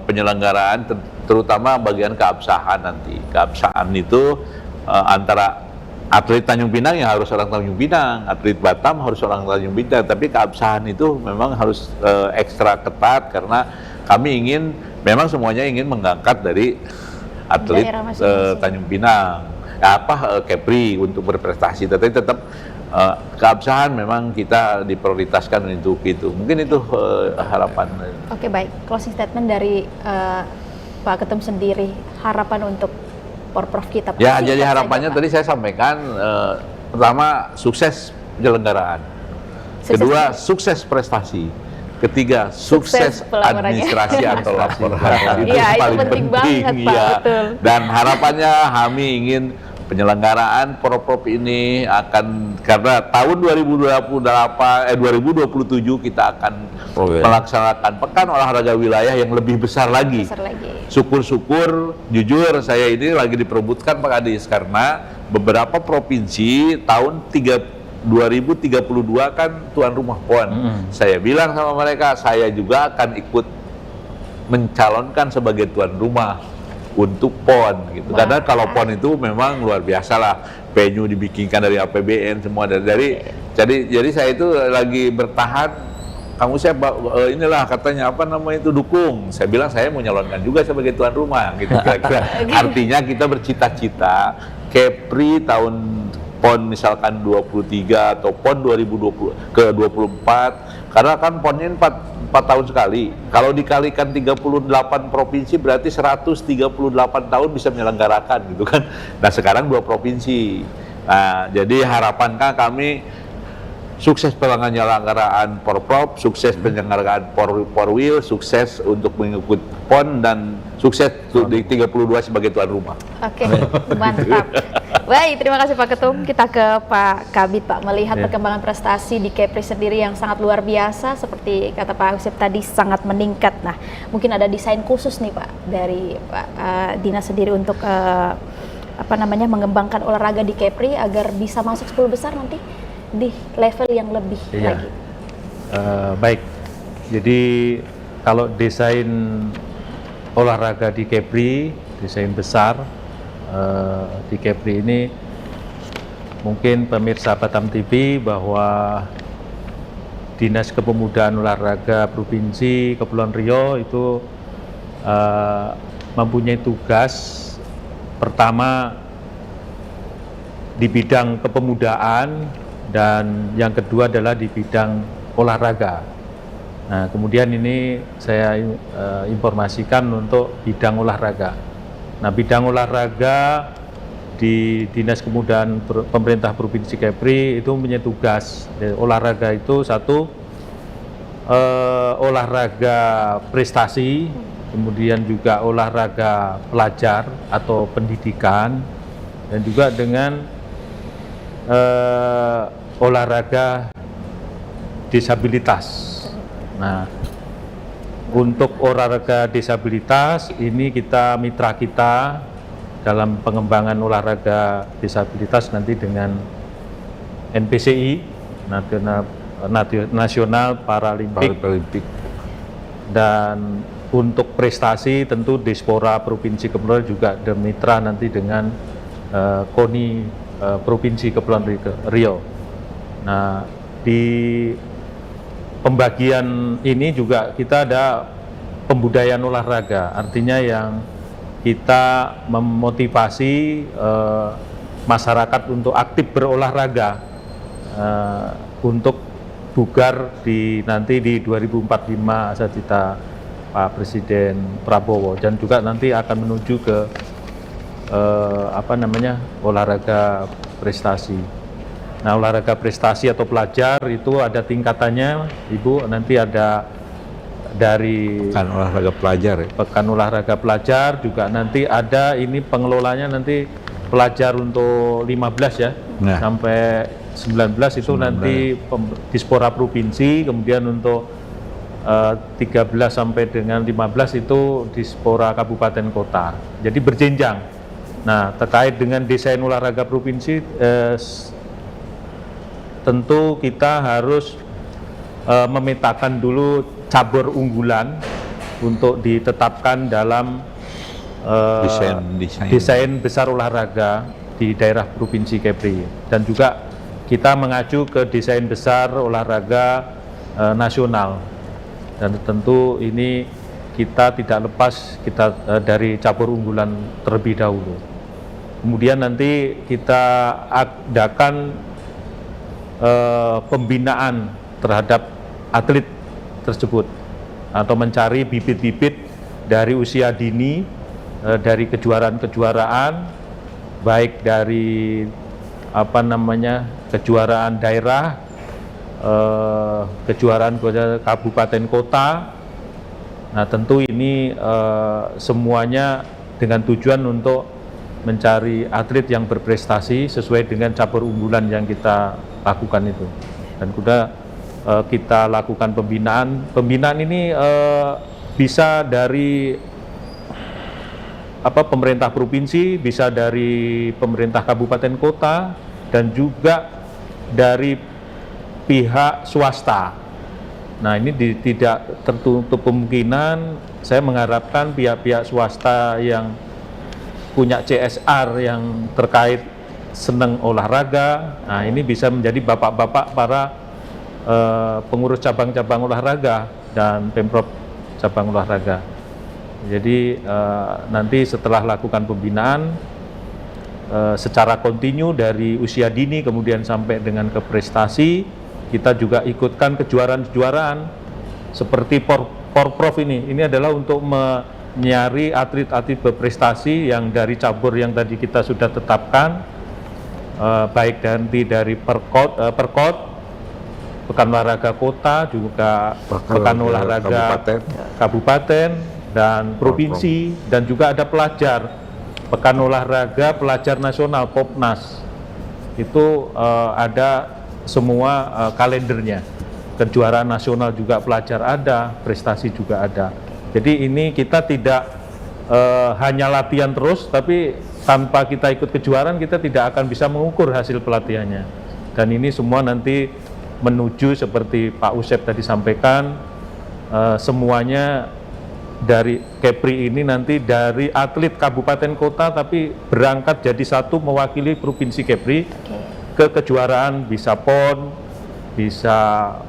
Speaker 3: penyelenggaraan terutama bagian keabsahan nanti. Keabsahan itu antara atlet Tanjung Pinang yang harus orang Tanjung Pinang, atlet Batam harus orang Tanjung Pinang, tapi keabsahan itu memang harus ekstra ketat karena kami memang semuanya ingin mengangkat dari atlet Tanjung Pinang, Kepri untuk berprestasi, tapi tetap keabsahan memang kita diprioritaskan untuk itu. Mungkin itu harapan.
Speaker 2: Oke, baik. Closing statement dari Pak Ketum sendiri, harapan untuk Porprov kita.
Speaker 3: Ya, jadi harapannya tadi saya sampaikan, pertama sukses penyelenggaraan, kedua sukses prestasi, ketiga sukses administrasi atau laporan. Itu paling penting
Speaker 2: banget, Pak,
Speaker 3: ya.
Speaker 2: betul.
Speaker 3: Dan harapannya kami ingin penyelenggaraan Porprov ini akan, karena tahun 2027 kita akan melaksanakan pekan olahraga wilayah yang lebih besar lagi. Syukur-syukur, jujur saya ini lagi diperebutkan Pak Kadis, karena beberapa provinsi tahun 2032 kan tuan rumah PON. Saya bilang sama mereka, saya juga akan ikut mencalonkan sebagai tuan rumah untuk PON gitu. Karena kalau PON itu memang luar biasa lah, venue dibikinkan dari APBN semua dari jadi saya itu lagi bertahan. Kamu saya inilah katanya dukung. Saya bilang saya mau nyalonkan juga sebagai tuan rumah gitu kira-kira. Artinya kita bercita-cita Kepri tahun PON misalkan 23 atau PON 2020 ke 24, karena kan PON-nya 4 tahun sekali. Kalau dikalikan 38 provinsi berarti 138 tahun bisa menyelenggarakan gitu kan. Nah sekarang 2 provinsi. Nah jadi harapankah kami sukses penyelenggaraan Porprov, sukses penyelenggaraan Porwil, sukses untuk mengikuti PON, dan sukses di 32 sebagai tuan rumah.
Speaker 2: Oke, mantap. Baik, terima kasih Pak Ketum. Kita ke Pak Kabid, Pak. Melihat perkembangan prestasi di Kepri sendiri yang sangat luar biasa, seperti kata Pak Yusuf tadi, sangat meningkat. Nah, mungkin ada desain khusus nih Pak dari Pak Dinas sendiri untuk mengembangkan olahraga di Kepri agar bisa masuk 10 besar nanti di level yang lebih lagi.
Speaker 1: Baik, jadi kalau desain olahraga di Kepri, desain besar di Kepri ini, mungkin pemirsa Batam TV bahwa Dinas Kepemudaan Olahraga Provinsi Kepulauan Riau itu mempunyai tugas pertama di bidang kepemudaan, dan yang kedua adalah di bidang olahraga. Nah, kemudian ini saya informasikan untuk bidang olahraga. Nah, bidang olahraga di Dinas Kemudaan Pemerintah Provinsi Kepri itu punya tugas. Olahraga itu satu, olahraga prestasi, kemudian juga olahraga pelajar atau pendidikan, dan juga dengan olahraga disabilitas. Nah, untuk olahraga disabilitas ini kita mitra kita dalam pengembangan olahraga disabilitas nanti dengan NPCI, Nasional Paralimpik. Dan untuk prestasi tentu Dispora Provinsi Kepulauan juga mitra nanti dengan KONI Provinsi Kepulauan Riau. Nah, di pembagian ini juga kita ada pembudayaan olahraga, artinya yang kita memotivasi masyarakat untuk aktif berolahraga untuk bugar nanti di 2045 cita Pak Presiden Prabowo, dan juga nanti akan menuju ke olahraga prestasi. Nah, olahraga prestasi atau pelajar itu ada tingkatannya, Ibu. Nanti ada dari
Speaker 3: Pekan olahraga pelajar ya?
Speaker 1: Pekan olahraga pelajar, juga nanti ada ini pengelolanya nanti pelajar untuk 15 ya,
Speaker 3: Nah.
Speaker 1: sampai 19 itu 19. Nanti Dispora Provinsi, kemudian untuk 13 sampai dengan 15 itu Dispora Kabupaten Kota. Jadi berjenjang. Nah, terkait dengan desain olahraga provinsi, tentu kita harus memetakan dulu cabur unggulan untuk ditetapkan dalam desain besar olahraga di daerah Provinsi Kepri, dan juga kita mengacu ke desain besar olahraga nasional, dan tentu ini kita tidak lepas dari cabur unggulan terlebih dahulu. Kemudian nanti kita adakan pembinaan terhadap atlet tersebut atau mencari bibit-bibit dari usia dini, dari kejuaraan-kejuaraan, baik dari kejuaraan daerah, kejuaraan kabupaten kota. Nah, tentu ini semuanya dengan tujuan untuk mencari atlet yang berprestasi sesuai dengan cabur unggulan yang kita lakukan itu. Dan kita lakukan pembinaan. Pembinaan ini bisa dari pemerintah provinsi, bisa dari pemerintah kabupaten kota, dan juga dari pihak swasta. Nah, ini tidak tertutup kemungkinan, saya mengharapkan pihak-pihak swasta yang punya CSR yang terkait senang olahraga, nah ini bisa menjadi bapak-bapak para pengurus cabang-cabang olahraga dan Pemprov cabang olahraga. Jadi nanti setelah lakukan pembinaan secara kontinu dari usia dini kemudian sampai dengan ke prestasi, kita juga ikutkan kejuaraan-kejuaraan seperti Porprov ini adalah untuk menyari atlet-atlet berprestasi yang dari cabur yang tadi kita sudah tetapkan, baik dari Perkot, Pekan Olahraga Kota, juga Pekan Olahraga Kabupaten dan Provinsi, dan juga ada pelajar, Pekan Olahraga Pelajar Nasional Popnas. Itu ada semua kalendernya. Kejuaraan nasional juga pelajar ada, prestasi juga ada. Jadi ini kita tidak hanya latihan terus, tapi tanpa kita ikut kejuaraan kita tidak akan bisa mengukur hasil pelatihannya. Dan ini semua nanti menuju seperti Pak Usep tadi sampaikan, semuanya dari Kepri ini nanti dari atlet kabupaten kota tapi berangkat jadi satu mewakili Provinsi Kepri ke kejuaraan, bisa PON, bisa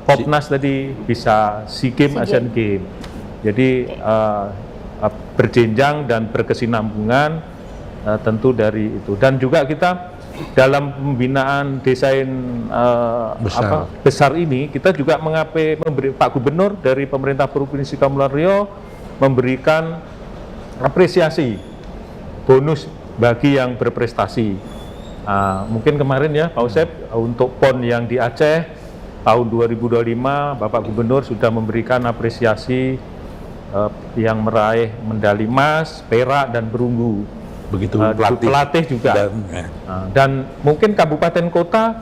Speaker 1: Popnas tadi, bisa SEA Games, Asian Games. Jadi berjenjang dan berkesinambungan tentu dari itu. Dan juga kita dalam pembinaan desain besar ini kita juga memberi Pak Gubernur dari pemerintah Provinsi Kepulauan Riau memberikan apresiasi bonus bagi yang berprestasi. Mungkin kemarin ya Pak Usep, untuk PON yang di Aceh tahun 2025 Bapak Gubernur sudah memberikan apresiasi yang meraih medali emas, perak dan perunggu.
Speaker 3: Begitu
Speaker 1: pelatih juga. Dan mungkin kabupaten kota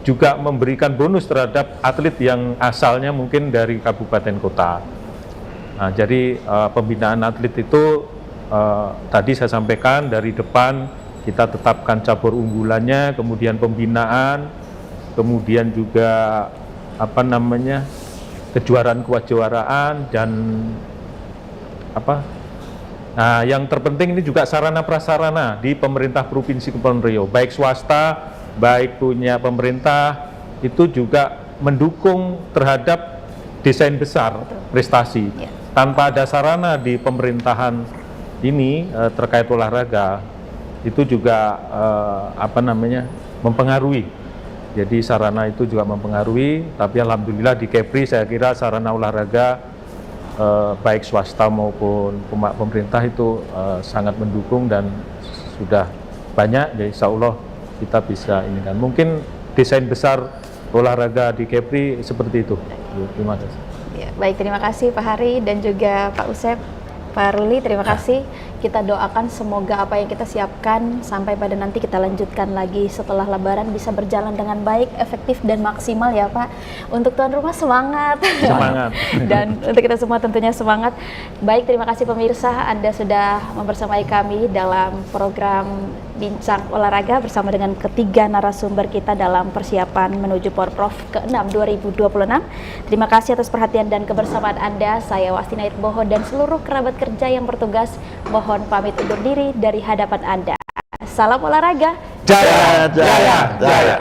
Speaker 1: juga memberikan bonus terhadap atlet yang asalnya mungkin dari kabupaten kota. Jadi pembinaan atlet itu tadi saya sampaikan dari depan kita tetapkan cabur unggulannya, kemudian pembinaan, kemudian juga kejuaraan dan Nah, yang terpenting ini juga sarana prasarana di pemerintah Provinsi Kepulauan Riau, baik swasta, baik punya pemerintah, itu juga mendukung terhadap desain besar prestasi. Tanpa ada sarana di pemerintahan ini terkait olahraga, itu juga mempengaruhi. Jadi sarana itu juga mempengaruhi, tapi alhamdulillah di Kepri saya kira sarana olahraga baik swasta maupun pemerintah itu sangat mendukung dan sudah banyak, jadi insya Allah kita bisa ini kan. Mungkin desain besar olahraga di Kepri seperti itu. Terima kasih.
Speaker 2: Ya, baik, terima kasih Pak Hari dan juga Pak Usep, Pak Ruli, terima kasih. Kita doakan semoga apa yang kita siapkan sampai pada nanti kita lanjutkan lagi setelah Lebaran bisa berjalan dengan baik, efektif dan maksimal ya Pak. Untuk tuan rumah semangat.
Speaker 1: Semangat.
Speaker 2: Dan untuk kita semua tentunya semangat. Baik, terima kasih pemirsa, Anda sudah membersamai kami dalam program Bincang Olahraga bersama dengan ketiga narasumber kita dalam persiapan menuju Porprov ke-6 2026. Terima kasih atas perhatian dan kebersamaan Anda. Saya Wasti Naid Boho dan seluruh kerabat kerja yang bertugas mohon pamit undur diri dari hadapan Anda. Salam olahraga.
Speaker 4: Jaya, jaya, jaya.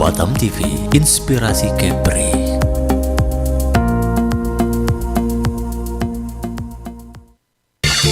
Speaker 6: Batam TV, inspirasi Kepri.